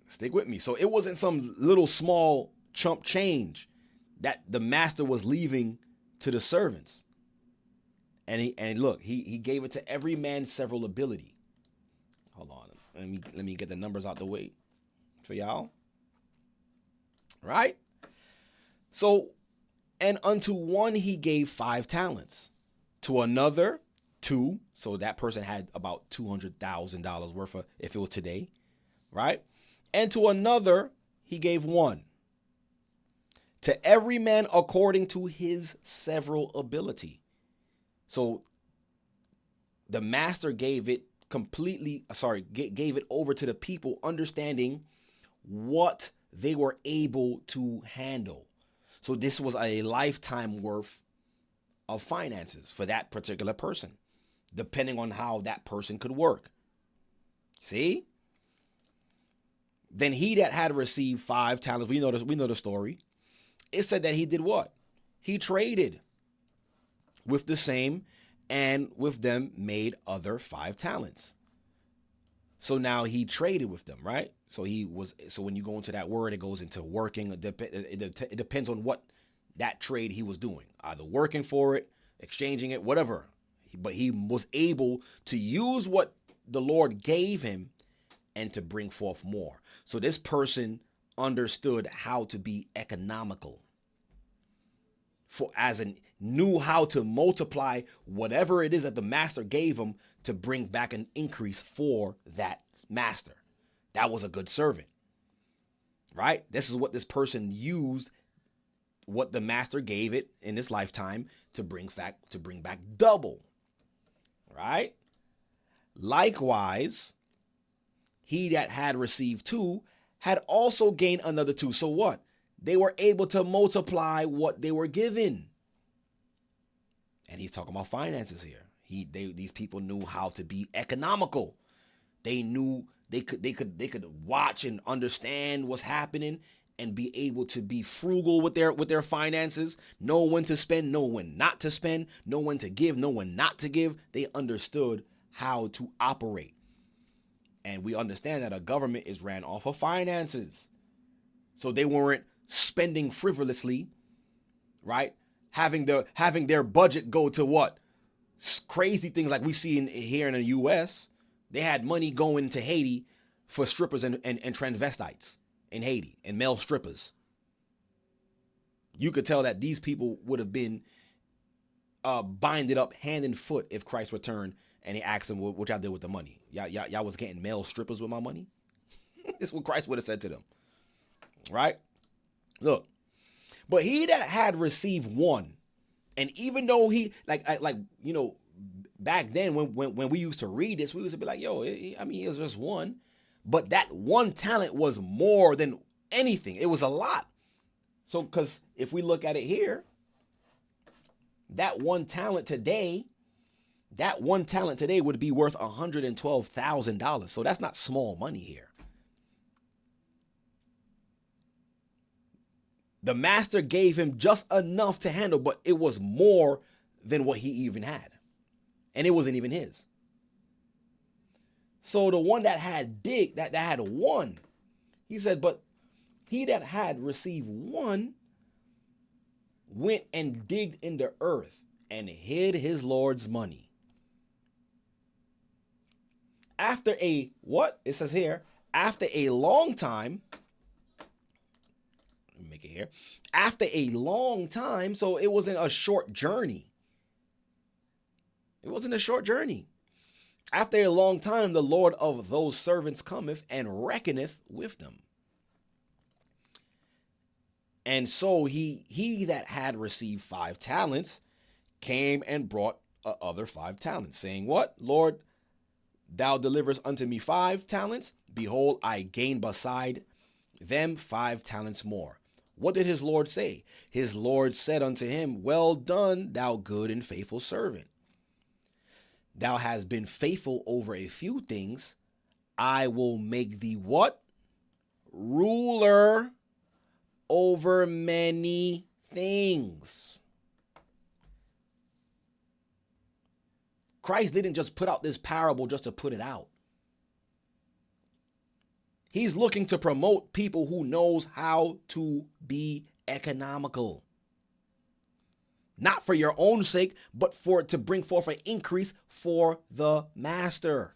Stick with me. So it wasn't some little small chump change that the master was leaving to the servants. And look, he gave it to every man several ability. Hold on. Let me get the numbers out the way for y'all. Right? So, and unto one he gave 5 talents, to another 2. So that person had about $200,000 worth of, if it was today, right? And to another he gave 1, To every man according to his several ability. So the master gave it gave it over to the people, understanding what they were able to handle. So this was a lifetime worth of finances for that particular person, depending on how that person could work. See? Then he that had received 5 talents, we know the story. It said that he did what? He traded with the same, and with them made other 5 talents. So now he traded with them, right? So when you go into that word, it goes into working. It depends on what that trade he was doing, either working for it, exchanging it, whatever. But he was able to use what the Lord gave him and to bring forth more. So this person understood how to be economical, knew how to multiply whatever it is that the master gave him to bring back an increase for that master. That was a good servant, right? This is what this person used, what the master gave it in this lifetime to bring back double, right? Likewise, he that had received 2 had also gained another 2. So what? They were able to multiply what they were given. And he's talking about finances here. These people knew how to be economical. They knew they could watch and understand what's happening and be able to be frugal with their finances, know when to spend, know when not to spend, know when to give, know when not to give. They understood how to operate. And we understand that a government is ran off of finances. So they weren't spending frivolously, right? Having their budget go to what? Crazy things like we see here in the U.S. They had money going to Haiti for strippers and transvestites in Haiti and male strippers. You could tell that these people would have been binded up hand and foot if Christ returned and he asked them what y'all did with the money. Y'all was getting male strippers with my money? This is what Christ would have said to them. Right? Look. But he that had received 1, and even though he back then when we used to read this, we used to be like, yo, it was just 1. But that 1 talent was more than anything. It was a lot. So because if we look at it here, that 1 talent today would be worth $112,000. So that's not small money here. The master gave him just enough to handle, but it was more than what he even had. And it wasn't even his. So the one that had that had 1, he said, but he that had received 1 went and digged in the earth and hid his Lord's money. After a, what? It says here, after a long time, let me make it here. After a long time, so it wasn't a short journey. It wasn't a short journey. After a long time, the Lord of those servants cometh and reckoneth with them. And so he that had received 5 talents came and brought other 5 talents, saying, what? Lord, thou deliverest unto me 5 talents. Behold, I gain beside them 5 talents more. What did his Lord say? His Lord said unto him, well done, thou good and faithful servant. Thou hast been faithful over a few things. I will make thee what? Ruler over many things. Christ didn't just put out this parable just to put it out. He's looking to promote people who knows how to be economical. Not for your own sake, but for it to bring forth an increase for the master.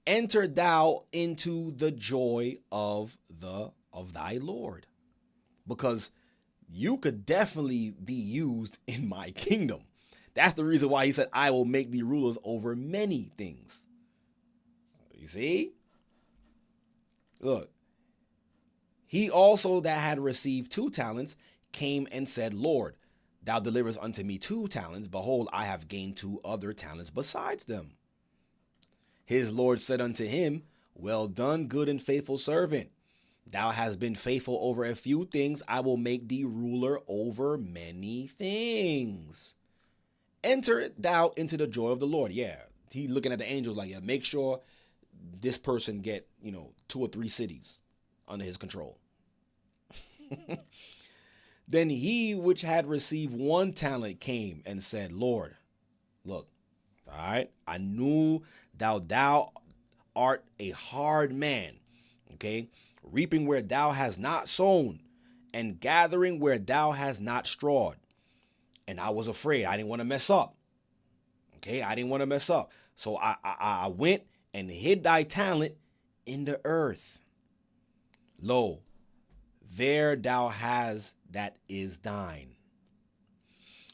Enter thou into the joy of thy Lord. Because you could definitely be used in my kingdom. That's the reason why he said, I will make thee rulers over many things. You see? Look. He also that had received 2 talents came and said, Lord, thou deliverest unto me 2 talents. Behold, I have gained 2 other talents besides them. His Lord said unto him, well done, good and faithful servant. Thou hast been faithful over a few things. I will make thee ruler over many things. Enter thou into the joy of the Lord. Yeah, he looking at the angels like, yeah, make sure this person get, 2 or 3 cities under his control. Then he which had received 1 talent came and said, Lord, look, all right, I knew thou art a hard man, okay, reaping where thou hast not sown and gathering where thou hast not strawed. And I was afraid. I didn't want to mess up. Okay, I didn't want to mess up. So I went and hid thy talent in the earth. Lo, there thou hast that is thine.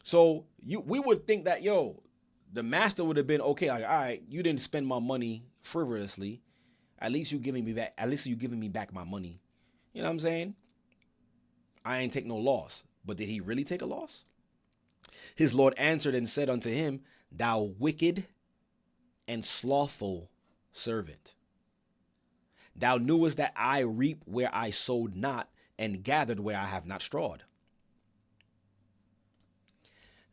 So we would think that, the master would have been okay, like, all right, you didn't spend my money frivolously. At least you giving me back my money. You know what I'm saying? I ain't take no loss. But did he really take a loss? His Lord answered and said unto him, thou wicked and slothful servant. Thou knewest that I reap where I sowed not, and gathered where I have not strawed.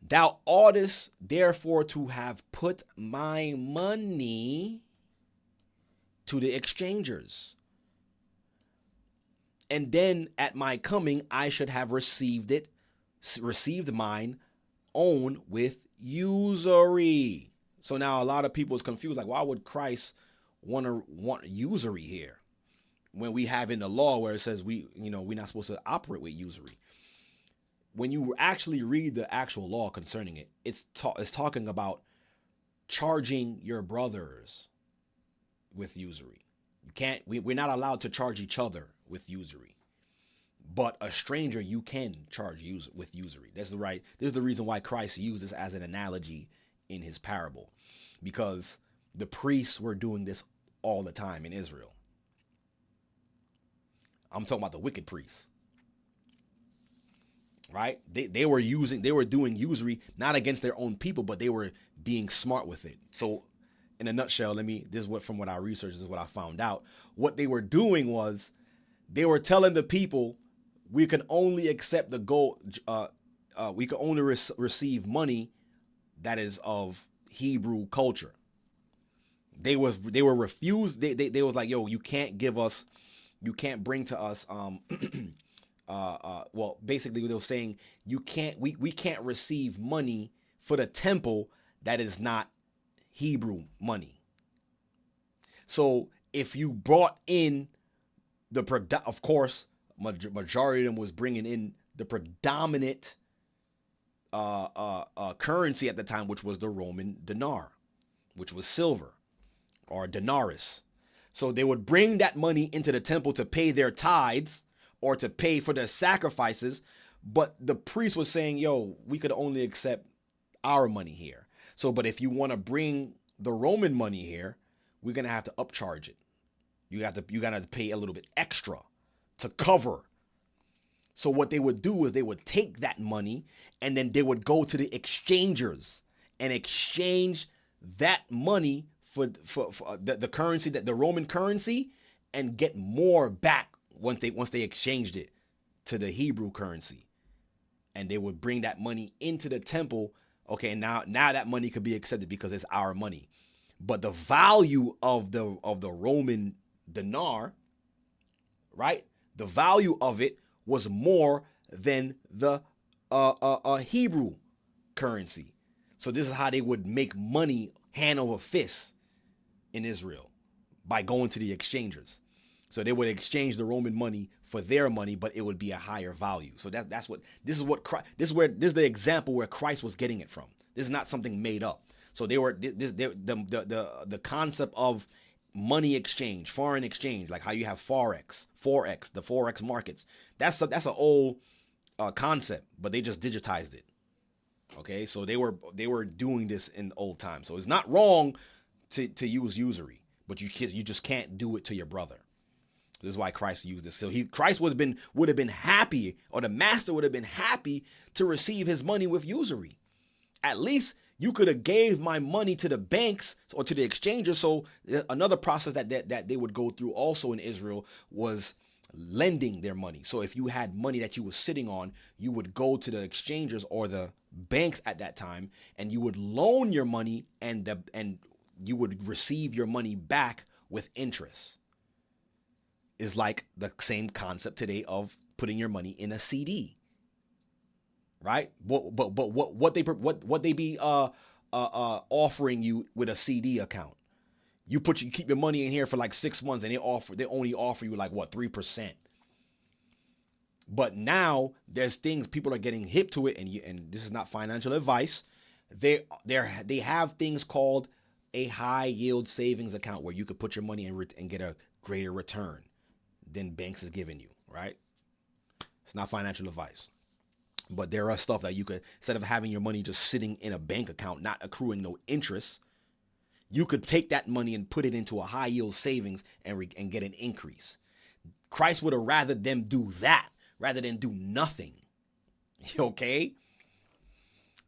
Thou oughtest therefore to have put my money to the exchangers, and then at my coming I should have received mine own with usury. So now a lot of people is confused, like, why would Christ want usury here when we have in the law where it says we're not supposed to operate with usury? When you actually read the actual law concerning it, it's talking about charging your brothers with usury. We're not allowed to charge each other with usury, but a stranger you can charge with usury. This is the reason why Christ used this as an analogy in his parable, because the priests were doing this all the time in Israel. I'm talking about the wicked priests, right? They were doing usury not against their own people, but they were being smart with it. So in a nutshell, from what I researched, this is what I found out. What they were doing was they were telling the people, we can only accept the gold. We can only receive money that is of Hebrew culture. They were refused. They was like, yo, you can't bring to us. Well, basically they were saying we can't receive money for the temple that is not Hebrew money. So if you brought in of course, majority of them was bringing in the predominant currency at the time, which was the Roman dinar, which was silver or denarius. So they would bring that money into the temple to pay their tithes or to pay for their sacrifices. But the priest was saying, yo, we could only accept our money here. So, but if you want to bring the Roman money here, we're going to have to upcharge it. You got to pay a little bit extra to cover. So what they would do is they would take that money and then they would go to the exchangers and exchange that money for the currency, that the Roman currency, and get more back once they exchanged it to the Hebrew currency. And they would bring that money into the temple. Okay, now that money could be accepted because it's our money. But the value of the Roman dinar, right? The value of it was more than the Hebrew currency. So this is how they would make money hand over fist in Israel, by going to the exchangers. So they would exchange the Roman money for their money, but it would be a higher value. So this is the example where Christ was getting it from. This is not something made up. So the concept of money exchange, foreign exchange, like how you have forex, the forex markets. That's an old concept, but they just digitized it. Okay, so they were doing this in old times. So it's not wrong to use usury, but you just can't do it to your brother. This is why Christ used this. So Christ would have been happy, or the master would have been happy to receive his money with usury. At least you could have gave my money to the banks or to the exchangers. So another process that they would go through also in Israel was lending their money. So if you had money that you were sitting on, you would go to the exchangers or the banks at that time, and you would loan your money, and you would receive your money back with interest. Is like the same concept today of putting your money in a CD, right? But what they be offering you with a CD account? You keep your money in here for like 6 months, and they only offer you like what, 3%. But now there's things, people are getting hip to it, and this is not financial advice. They have things called a high yield savings account where you could put your money and get a greater return than banks is giving you, right? It's not financial advice. But there are stuff that you could, instead of having your money just sitting in a bank account, not accruing no interest, you could take that money and put it into a high yield savings and get an increase. Christ would have rather them do that rather than do nothing. Okay?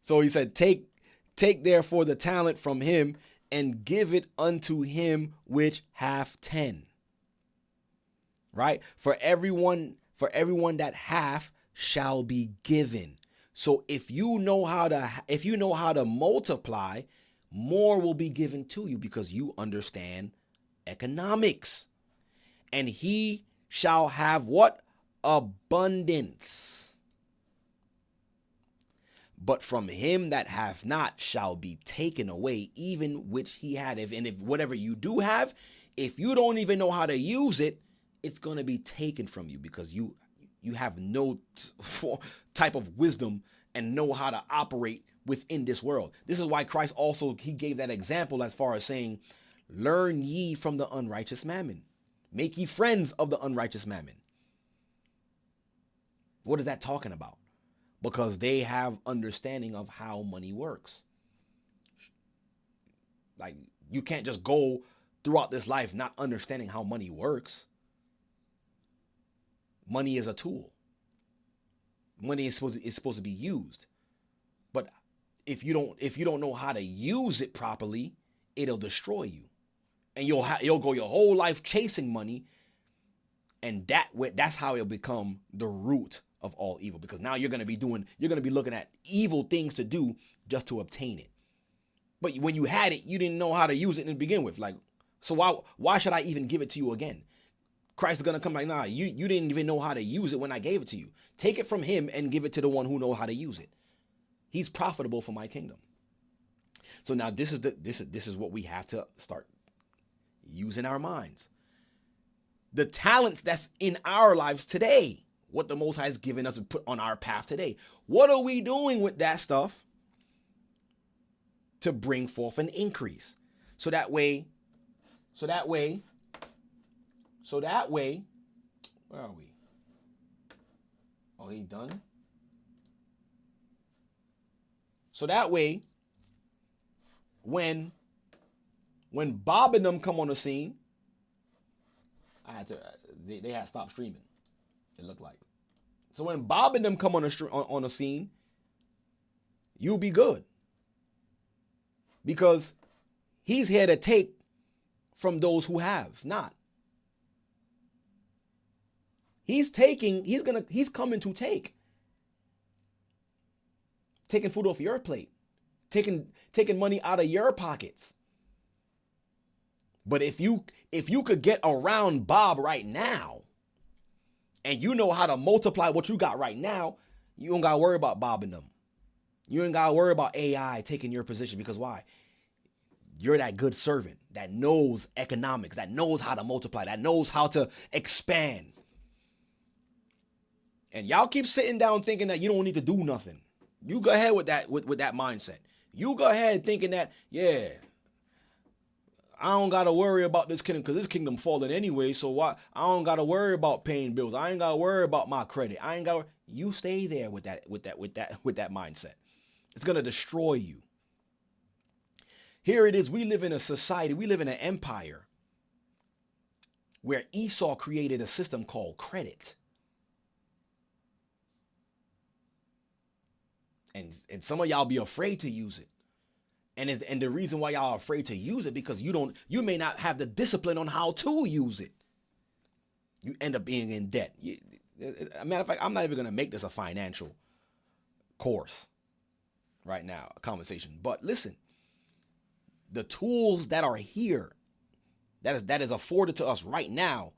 So he said, take therefore the talent from him and give it unto him which hath 10. Right? For everyone that hath shall be given. So if you know how to multiply, more will be given to you because you understand economics. And he shall have what? Abundance. But from him that hath not shall be taken away even which he had. If whatever you do have, if you don't even know how to use it, it's going to be taken from you because you have no type of wisdom and know how to operate within this world. This is why Christ also, he gave that example as far as saying, learn ye from the unrighteous mammon. Make ye friends of the unrighteous mammon. What is that talking about? Because they have understanding of how money works. Like, you can't just go throughout this life not understanding how money works. Money is a tool. Money is supposed to be used. But if you don't know how to use it properly, it'll destroy you. And you'll go your whole life chasing money, and that's how it'll become the root of all evil, because now you're going to be looking at evil things to do just to obtain it. But when you had it, you didn't know how to use it to begin with. Like, so why should I even give it to you again? Christ is going to come like, nah, you didn't even know how to use it when I gave it to you. Take it from him and give it to the one who knows how to use it. He's profitable for my kingdom. So now this is what we have to start using our minds. The talents that's in our lives today, what the Most High has given us and put on our path today. What are we doing with that stuff to bring forth an increase? So that way, where are we? Oh, he done? So that way, when Bob and them come on the scene, they had to stop streaming. It looked like. So when Bob and them come on the scene, you'll be good. Because he's here to take from those who have not. He's coming to take. Taking food off your plate. Taking money out of your pockets. But if you could get around Bob right now, and you know how to multiply what you got right now, you don't gotta worry about Bob and them. You ain't gotta worry about AI taking your position, because why? You're that good servant that knows economics, that knows how to multiply, that knows how to expand. And y'all keep sitting down thinking that you don't need to do nothing. You go ahead with that mindset. You go ahead thinking that, yeah, I don't got to worry about this kingdom because this kingdom falling anyway. So what? I don't got to worry about paying bills. I ain't got to worry about my credit. You stay there with that mindset. It's going to destroy you. Here it is. We live in a society. We live in an empire where Esau created a system called credit. And some of y'all be afraid to use it. And the reason why y'all are afraid to use it because you may not have the discipline on how to use it. You end up being in debt. As a matter of fact, I'm not even going to make this a financial course right now, a conversation. But listen, the tools that are here, that is afforded to us right now,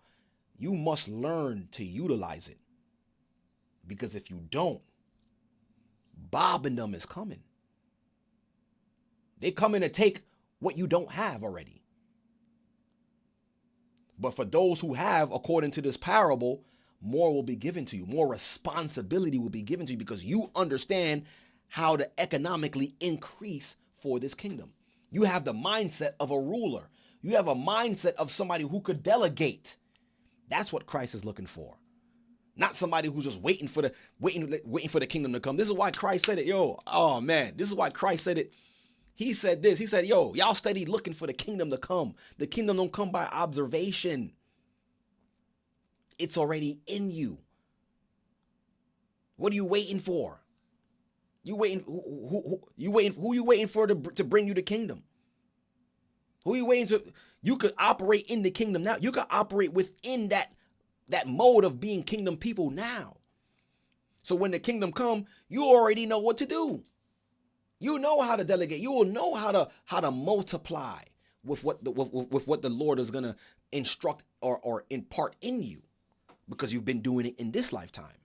you must learn to utilize it. Because if you don't, Bob and them is coming. They come in to take what you don't have already. But for those who have, according to this parable, more will be given to you. More responsibility will be given to you because you understand how to economically increase for this kingdom. You have the mindset of a ruler. You have a mindset of somebody who could delegate. That's what Christ is looking for. Not somebody who's just waiting for the kingdom to come. This is why Christ said it. This is why Christ said it. He said this. He said, y'all steady looking for the kingdom to come. The kingdom don't come by observation. It's already in you. What are you waiting for? Who you waiting for to bring you the kingdom? Who are you waiting to? You could operate in the kingdom now. You could operate within that mode of being kingdom people now. So when the kingdom come, you already know what to do. You know how to delegate. You will know how to multiply with what the Lord is gonna instruct or impart in you, because you've been doing it in this lifetime.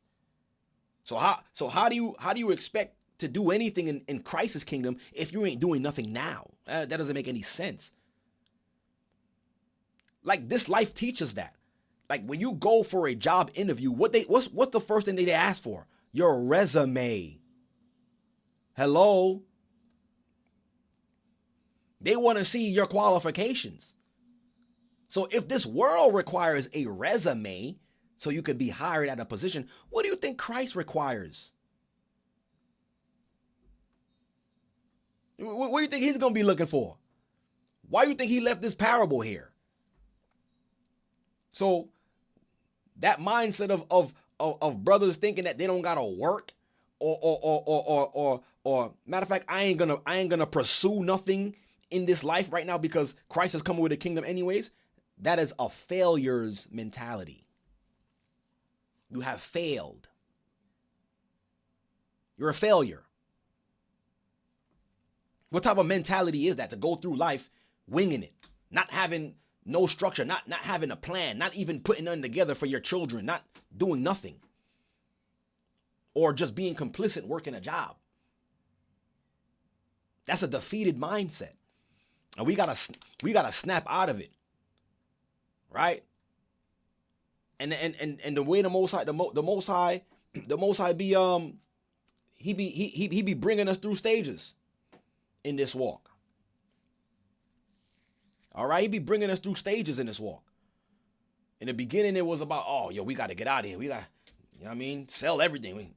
So how do you expect to do anything in Christ's kingdom if you ain't doing nothing now? That doesn't make any sense. Like, this life teaches that. Like, when you go for a job interview, what's the first thing they ask for? Your resume. Hello? They want to see your qualifications. So if this world requires a resume so you could be hired at a position, what do you think Christ requires? What do you think he's going to be looking for? Why do you think he left this parable here? So that mindset of brothers thinking that they don't gotta work, or matter of fact, I ain't gonna pursue nothing in this life right now because Christ is coming with a kingdom anyways. That is a failure's mentality. You have failed. You're a failure. What type of mentality is that, to go through life winging it, not having no structure, not having a plan, not even putting nothing together for your children, not doing nothing, or just being complicit working a job? That's a defeated mindset, and we gotta snap out of it, right? And the way the Most High be he be bringing us through stages in this walk. All right, he be bringing us through stages in this walk. In the beginning, it was about, we got to get out of here. We got, sell everything.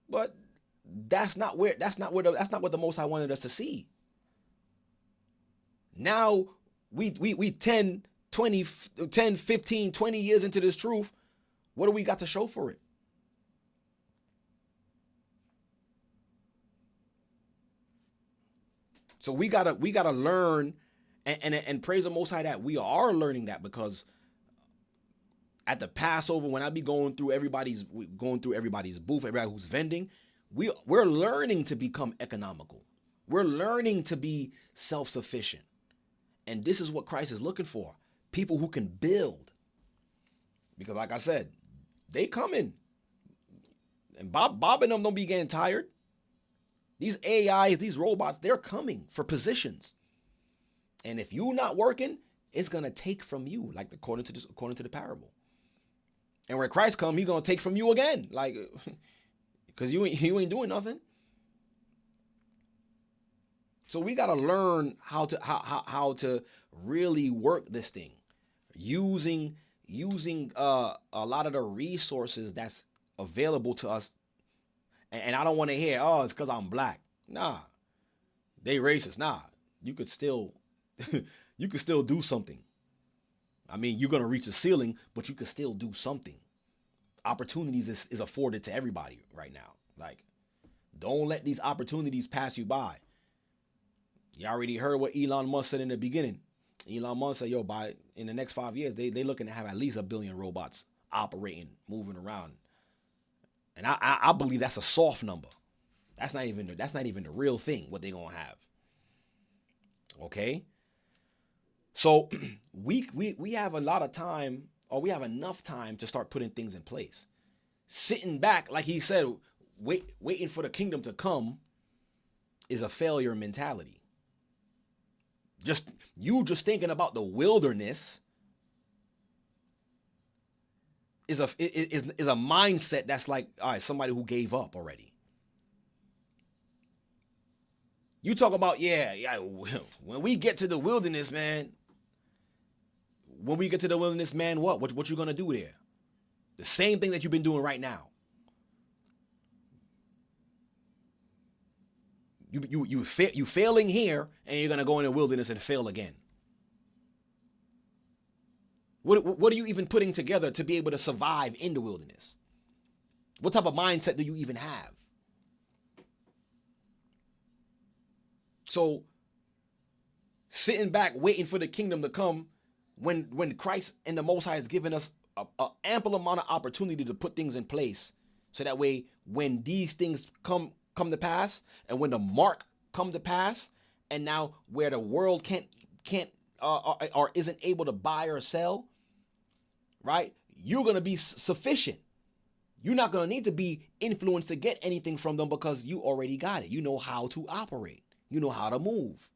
But that's not what the Most High wanted us to see. Now we 10, 15, 20 years into this truth. What do we got to show for it? So we gotta learn. And praise the Most High that we are learning that, because at the Passover, when I be going through everybody's booth, everybody who's vending, we're learning to become economical. We're learning to be self-sufficient. And this is what Christ is looking for. People who can build. Because like I said, they coming. And Bob and them don't be getting tired. These AIs, these robots, they're coming for positions. And if you're not working, it's gonna take from you, like according to the parable. And when Christ come, he's gonna take from you again, like, because you ain't doing nothing. So we gotta learn how to really work this thing, using a lot of the resources that's available to us. And I don't want to hear, it's because I'm black. Nah, they racist. Nah, you could still do something. I mean, you're going to reach the ceiling, but you can still do something. Opportunities is afforded to everybody right now. Like, don't let these opportunities pass you by. You already heard what Elon Musk said in the beginning. Elon Musk said, yo, in the next 5 years, they looking to have at least 1 billion robots operating, moving around. And I believe that's a soft number. That's not even the real thing, what they're gonna have. Okay? So we have a lot of time, or we have enough time to start putting things in place. Sitting back, like he said, waiting for the kingdom to come is a failure mentality. Just thinking about the wilderness is a mindset that's like, all right, somebody who gave up already. You talk about, yeah, when we get to the wilderness, man. When we get to the wilderness, man, what you gonna do there? The same thing that you've been doing right now. You failing here, and you're gonna go in the wilderness and fail again. What are you even putting together to be able to survive in the wilderness? What type of mindset do you even have? So, sitting back, waiting for the kingdom to come, when Christ and the Most High has given us an ample amount of opportunity to put things in place, so that way, when these things come to pass, and when the mark come to pass, and now where the world can't or isn't able to buy or sell, right? You're gonna be sufficient. You're not gonna need to be influenced to get anything from them because you already got it. You know how to operate. You know how to move.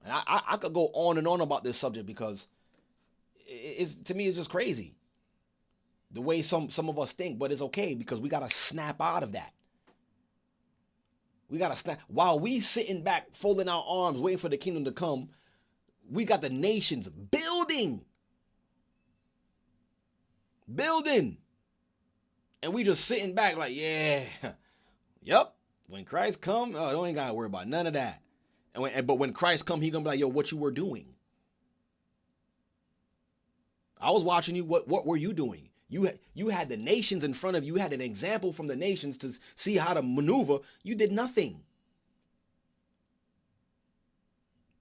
And I could go on and on about this subject because to me it's just crazy the way some of us think, but it's okay because we gotta snap out of that. We gotta snap while we sitting back, folding our arms, waiting for the kingdom to come. We got the nations building, and we just sitting back like, yeah, yep. When Christ come, don't ain't gotta worry about none of that. But when Christ come, he gonna be like, yo, what you were doing? I was watching you. What were you doing? You had the nations in front of you. You had an example from the nations to see how to maneuver. You did nothing.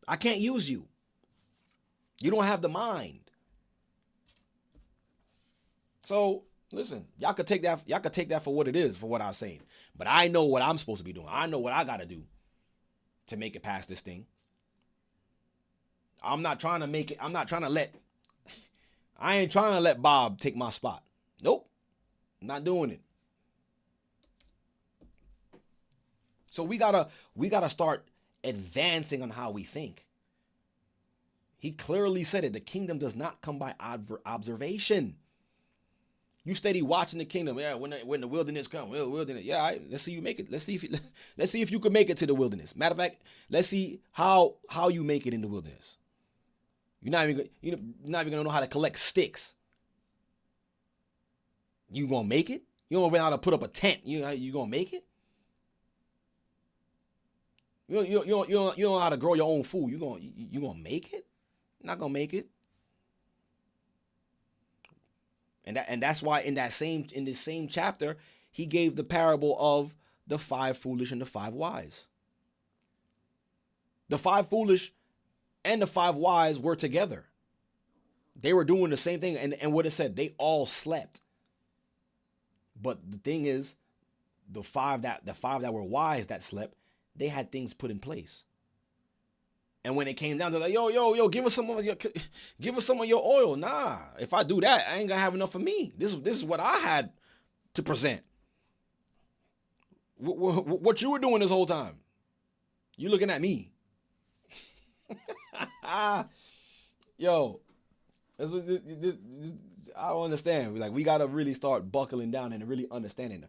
I can't use you. You don't have the mind. So listen, y'all could take that for what it is, for what I was saying. But I know what I'm supposed to be doing. I know what I gotta do to make it past this thing. I ain't trying to let Bob take my spot. Nope. Not doing it. So we gotta start advancing on how we think. He clearly said it. The kingdom does not come by observation. You steady watching the kingdom. Yeah, when the wilderness comes, wilderness. Yeah, all right, let's see you make it. Let's see if you can make it to the wilderness. Matter of fact, let's see how you make it in the wilderness. You're not even gonna know how to collect sticks. You gonna make it? You don't know how to put up a tent. You gonna make it? You don't know how to grow your own food. You gonna make it? Not gonna make it. And that's why in this same chapter, he gave the parable of the 5 foolish and the 5 wise. The 5 foolish and the 5 wise were together. They were doing the same thing. And what it said, they all slept. But the thing is, the five that were wise that slept, they had things put in place. And when it came down to like, yo, give us some of your oil. Nah, if I do that, I ain't gonna have enough for me. This is what I had to present. What you were doing this whole time? You looking at me? Yo, I don't understand. Like, we gotta really start buckling down and really understanding.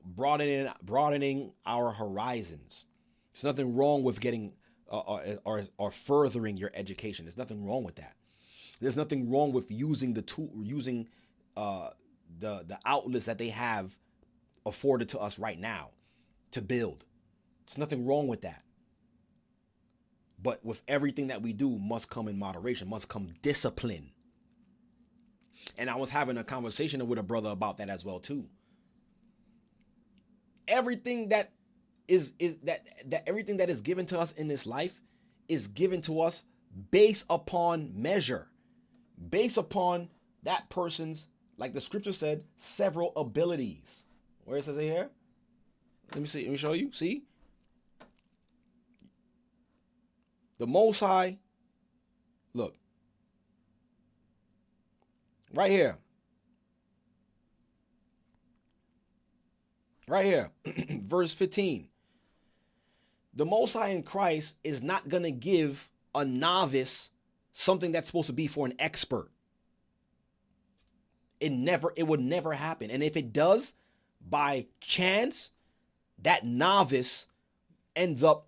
Broadening our horizons. There's nothing wrong with getting or furthering your education. There's nothing wrong with that. There's nothing wrong with using the tool, using the outlets that they have afforded to us right now to build. There's nothing wrong with that. But with everything that we do must come in moderation, must come discipline. And I was having a conversation with a brother about that as well too. Everything that is everything that is given to us in this life is given to us based upon measure, based upon that person's, like the scripture said, several abilities. Where it says it here? Let me see. Let me show you. See? The Most High, look, right here. Right here, verse 15. The Most High in Christ is not going to give a novice something that's supposed to be for an expert. It would never happen. And if it does, by chance, that novice ends up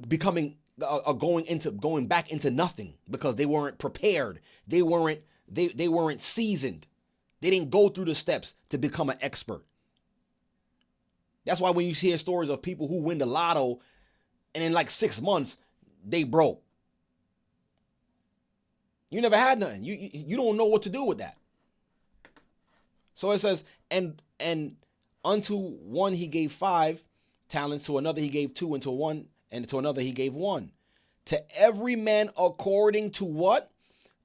becoming going back into nothing because they weren't prepared. They weren't seasoned. They didn't go through the steps to become an expert. That's why when you hear stories of people who win the lotto and in like 6 months, they broke. You never had nothing. You don't know what to do with that. So it says, and unto one he gave 5 talents, to another he gave 2, and to another he gave 1. To every man according to what?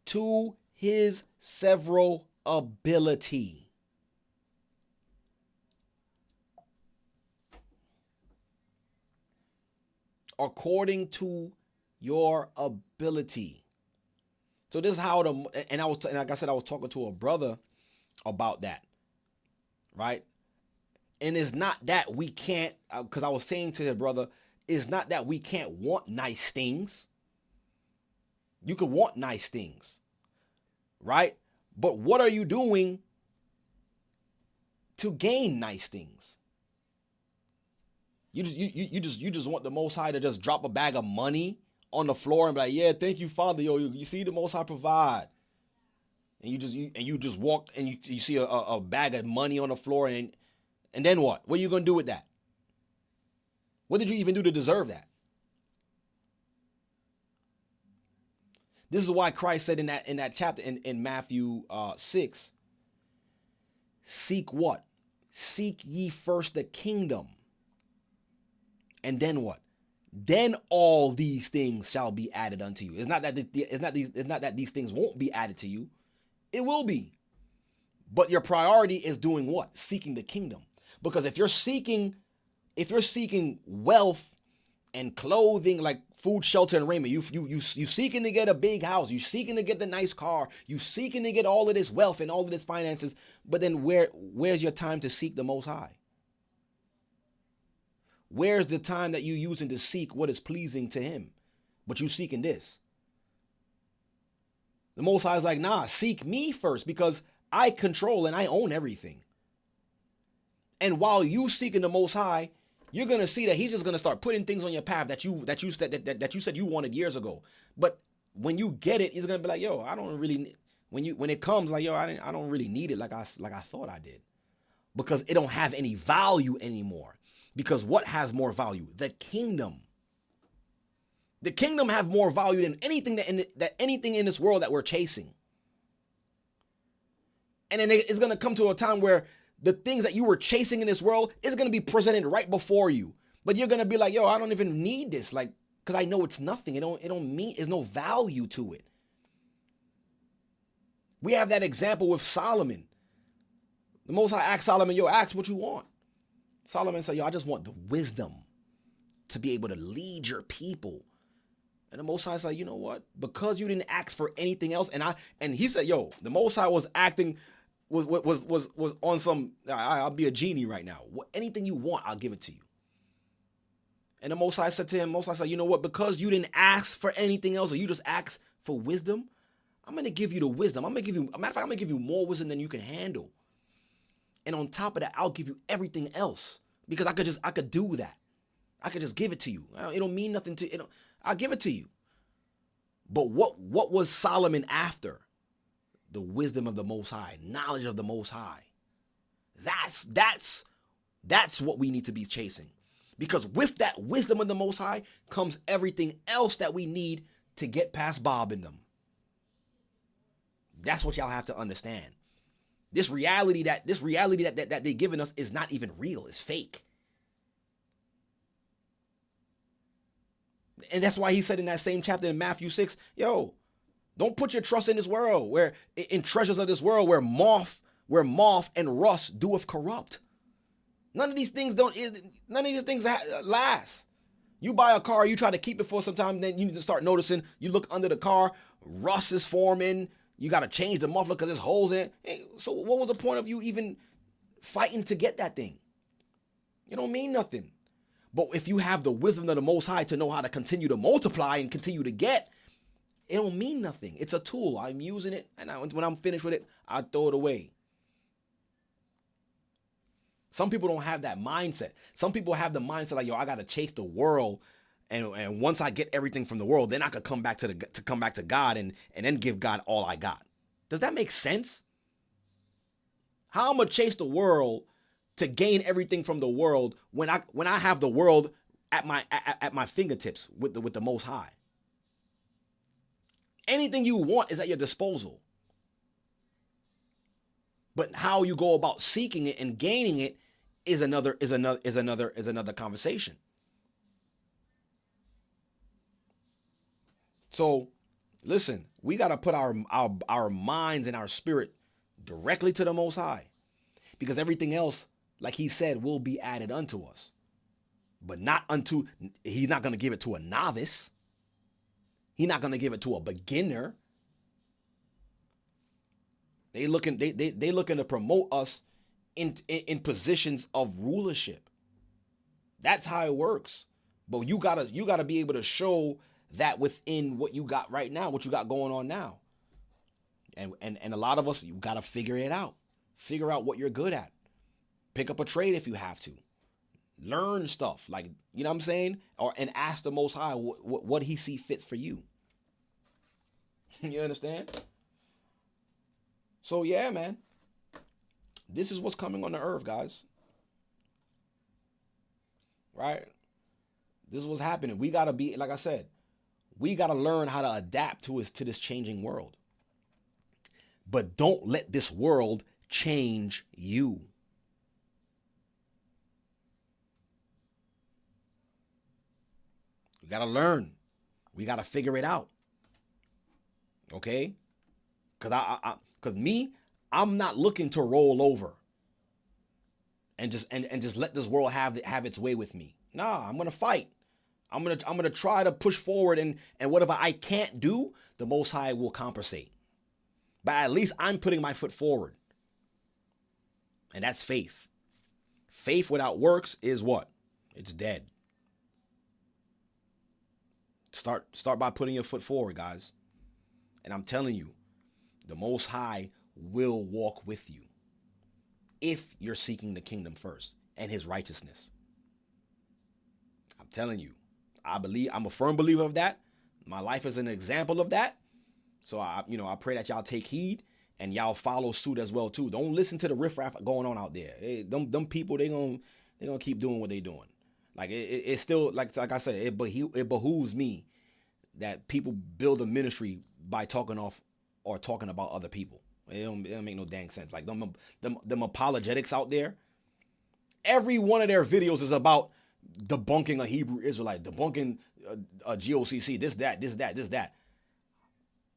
To his several ability. According to your ability. So this is how and like I said, I was talking to a brother about that, right? And it's not that we can't, because I was saying to the brother, it's not that we can't want nice things. You can want nice things, right? But what are you doing to gain nice things? You just want the Most High to just drop a bag of money on the floor and be like, yeah, thank you, Father. Yo, you see the Most High provide. And you just walk and you see a bag of money on the floor and then what? What are you gonna do with that? What did you even do to deserve that? This is why Christ said in that chapter in Matthew 6, seek what? Seek ye first the kingdom. And then what? Then all these things shall be added unto you. It's not that these things won't be added to you. It will be. But your priority is doing what? Seeking the kingdom. Because if you're seeking wealth and clothing, like food, shelter, and raiment, you seeking to get a big house, you seeking to get the nice car, you seeking to get all of this wealth and all of this finances, but then where's your time to seek the Most High? Where's the time that you're using to seek what is pleasing to him? But you seeking this. The Most High is like, nah, seek me first because I control and I own everything. And while you seeking the Most High, you're going to see that he's just going to start putting things on your path that you said you wanted years ago. But when you get it, he's going to be like, yo, I don't really, when it comes like, yo, I don't really need it like I thought I did. Because it don't have any value anymore. Because what has more value? The kingdom. The kingdom have more value than anything anything in this world that we're chasing. And then it's going to come to a time where the things that you were chasing in this world is going to be presented right before you. But you're going to be like, yo, I don't even need this. Like, because I know it's nothing. It don't mean, there's no value to it. We have that example with Solomon. The Most High asked Solomon, yo, ask what you want. Solomon said, yo, I just want the wisdom to be able to lead your people. And the Most High said, you know what? Because you didn't ask for anything else. And he said, yo, the Most High was acting, was on some, I'll be a genie right now. Anything you want, I'll give it to you. And the Most High said to him, Most High said, you know what? Because you didn't ask for anything else, or you just asked for wisdom, I'm going to give you the wisdom. I'm going to give you more wisdom than you can handle. And on top of that, I'll give you everything else because I could do that. I could just give it to you. It don't mean nothing to you. I'll give it to you. But what was Solomon after? The wisdom of the Most High, knowledge of the Most High. That's what we need to be chasing. Because with that wisdom of the Most High comes everything else that we need to get past Bob and them. That's what y'all have to understand. This reality that they're giving us is not even real. It's fake. And that's why he said in that same chapter in Matthew 6, yo, don't put your trust in this world, where in treasures of this world where moth and rust doeth corrupt. None of these things last. You buy a car, you try to keep it for some time, then you need to start noticing, you look under the car, rust is forming, you got to change the muffler because there's holes in it. Hey, so what was the point of you even fighting to get that thing? It don't mean nothing. But if you have the wisdom of the Most High to know how to continue to multiply and continue to get, it don't mean nothing. It's a tool. I'm using it, and when I'm finished with it, I throw it away. Some people don't have that mindset. Some people have the mindset like, yo, I got to chase the world, and once I get everything from the world, then I could come back to God and then give God all I got. Does that make sense? How I'm gonna chase the world to gain everything from the world when I have the world at my fingertips with the Most High? Anything you want is at your disposal. But how you go about seeking it and gaining it is another conversation. So, listen, we got to put our minds and our spirit directly to the Most High, because everything else, like he said, will be added unto us. But he's not going to give it to a novice. He's not going to give it to a beginner. They looking to promote us in positions of rulership. That's how it works. But you gotta be able to show that within what you got right now, what you got going on now. And a lot of us, you gotta figure it out. Figure out what you're good at. Pick up a trade if you have to. Learn stuff, like, you know what I'm saying? And ask the Most High what he see fits for you. You understand? So yeah, man. This is what's coming on the earth, guys. Right? This is what's happening. We gotta be, like I said, we gotta learn how to adapt to this changing world. But don't let this world change you. We gotta learn. We gotta figure it out. Okay? Cause I'm not looking to roll over and just let this world have its way with me. Nah, I'm gonna fight. I'm gonna try to push forward, and whatever I can't do, the Most High will compensate. But at least I'm putting my foot forward. And that's faith. Faith without works is what? It's dead. Start by putting your foot forward, guys. And I'm telling you, the Most High will walk with you if you're seeking the kingdom first and his righteousness. I'm telling you, I'm a firm believer of that. My life is an example of that. So I pray that y'all take heed and y'all follow suit as well too. Don't listen to the riffraff going on out there. Them people, they gonna keep doing what they doing. Like it's still like I said, it behooves me that people build a ministry by talking about other people. It don't make no dang sense. Like them apologetics out there. Every one of their videos is about debunking a Hebrew Israelite, debunking a G.O.C.C. This, that.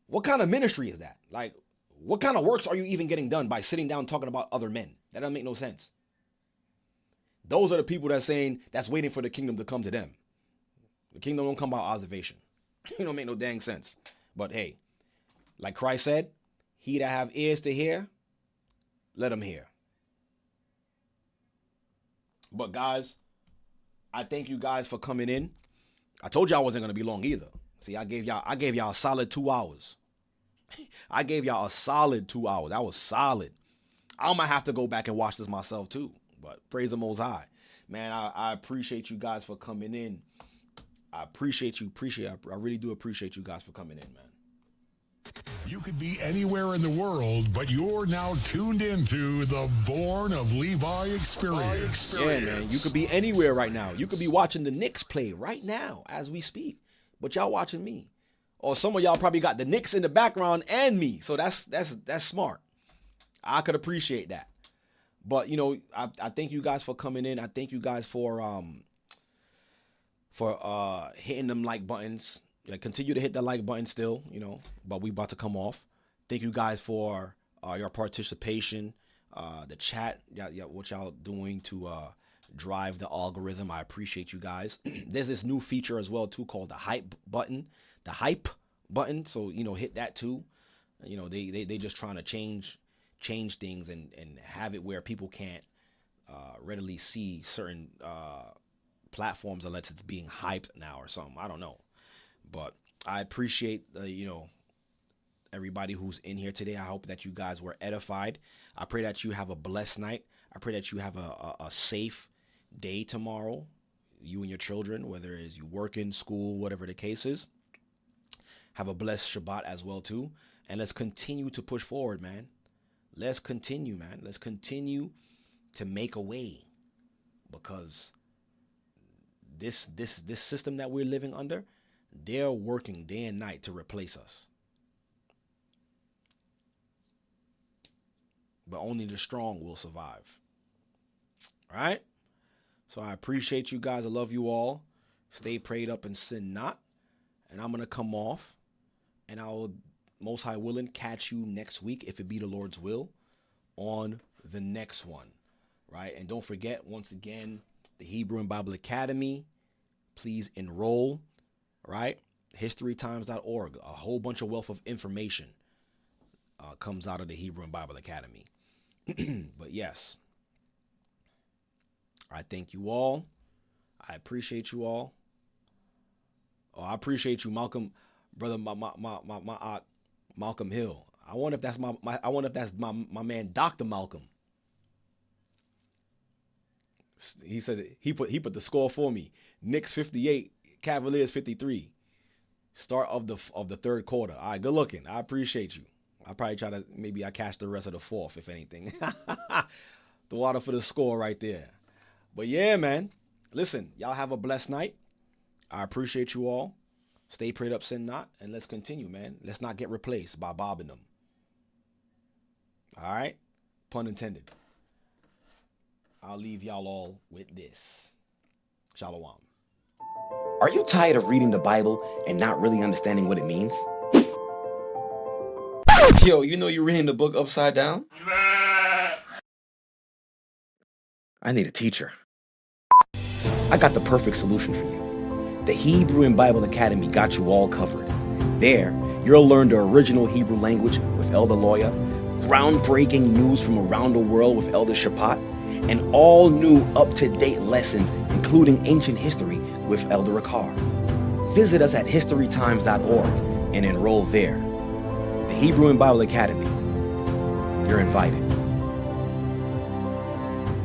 What kind of ministry is that? Like, what kind of works are you even getting done by sitting down talking about other men? That doesn't make no sense. Those are the people that's waiting for the kingdom to come to them. The kingdom don't come by observation. It don't make no dang sense. But hey, like Christ said, he that have ears to hear, let him hear. But guys, I thank you guys for coming in. I told you I wasn't going to be long either. See, I gave y'all a solid 2 hours. I gave y'all a solid 2 hours. That was solid. I'm going to have to go back and watch this myself too. But praise the Most High. Man, I appreciate you guys for coming in. I appreciate you. I really do appreciate you guys for coming in, man. You could be anywhere in the world, but you're now tuned into the Born of Levi experience. Yeah, man. You could be anywhere right now. You could be watching the Knicks play right now as we speak, but y'all watching me. Or some of y'all probably got the Knicks in the background and me. So that's smart. I could appreciate that. But, you know, I thank you guys for coming in. I thank you guys for hitting them like buttons. Like, continue to hit that like button still, you know, but we about to come off. Thank you guys for your participation, the chat, what y'all doing to drive the algorithm. I appreciate you guys. There's this new feature as well too called the hype button. So, you know, hit that too. You know, they just trying to change things and have it where people can't readily see certain platforms unless it's being hyped now or something. I don't know. But I appreciate, you know, everybody who's in here today. I hope that you guys were edified. I pray that you have a blessed night. I pray that you have a safe day tomorrow, you and your children, whether it's you work in school, whatever the case is. Have a blessed Shabbat as well, too. And let's continue to push forward, man. Let's continue, man. Let's continue to make a way, because this system that we're living under, they're working day and night to replace us. But only the strong will survive. All right? So I appreciate you guys. I love you all. Stay prayed up and sin not. And I'm going to come off. And I'll, most high willing, catch you next week, if it be the Lord's will, on the next one. Right? And don't forget, once again, the Hebrew and Bible Academy. Please enroll. Right? historytimes.org. A whole bunch of wealth of information comes out of the Hebrew and Bible Academy. But yes, I thank you all. I appreciate you all. Oh, I appreciate you, Malcolm, brother, my Malcolm Hill. I wonder if that's my man, Dr. Malcolm. He said he put the score for me. Knicks 58, Cavaliers 53. Start of the third quarter. All right, good looking. I appreciate you. I'll probably try to, maybe I catch the rest of the fourth, if anything. The water for the score right there. But yeah, man. Listen, y'all have a blessed night. I appreciate you all. Stay prayed up, sin not. And let's continue, man. Let's not get replaced by Bob and them. All right? Pun intended. I'll leave y'all all with this. Shalom. Are you tired of reading the Bible and not really understanding what it means? Yo, you know you're reading the book upside down? I need a teacher. I got the perfect solution for you. The Hebrew and Bible Academy got you all covered. There, you'll learn the original Hebrew language with Elder Lawya, groundbreaking news from around the world with Elder Rawchaa, and all new up-to-date lessons, including ancient history with Elder Rawchaa. Visit us at historytimes.org and enroll there. The Hebrew and Bible Academy. You're invited.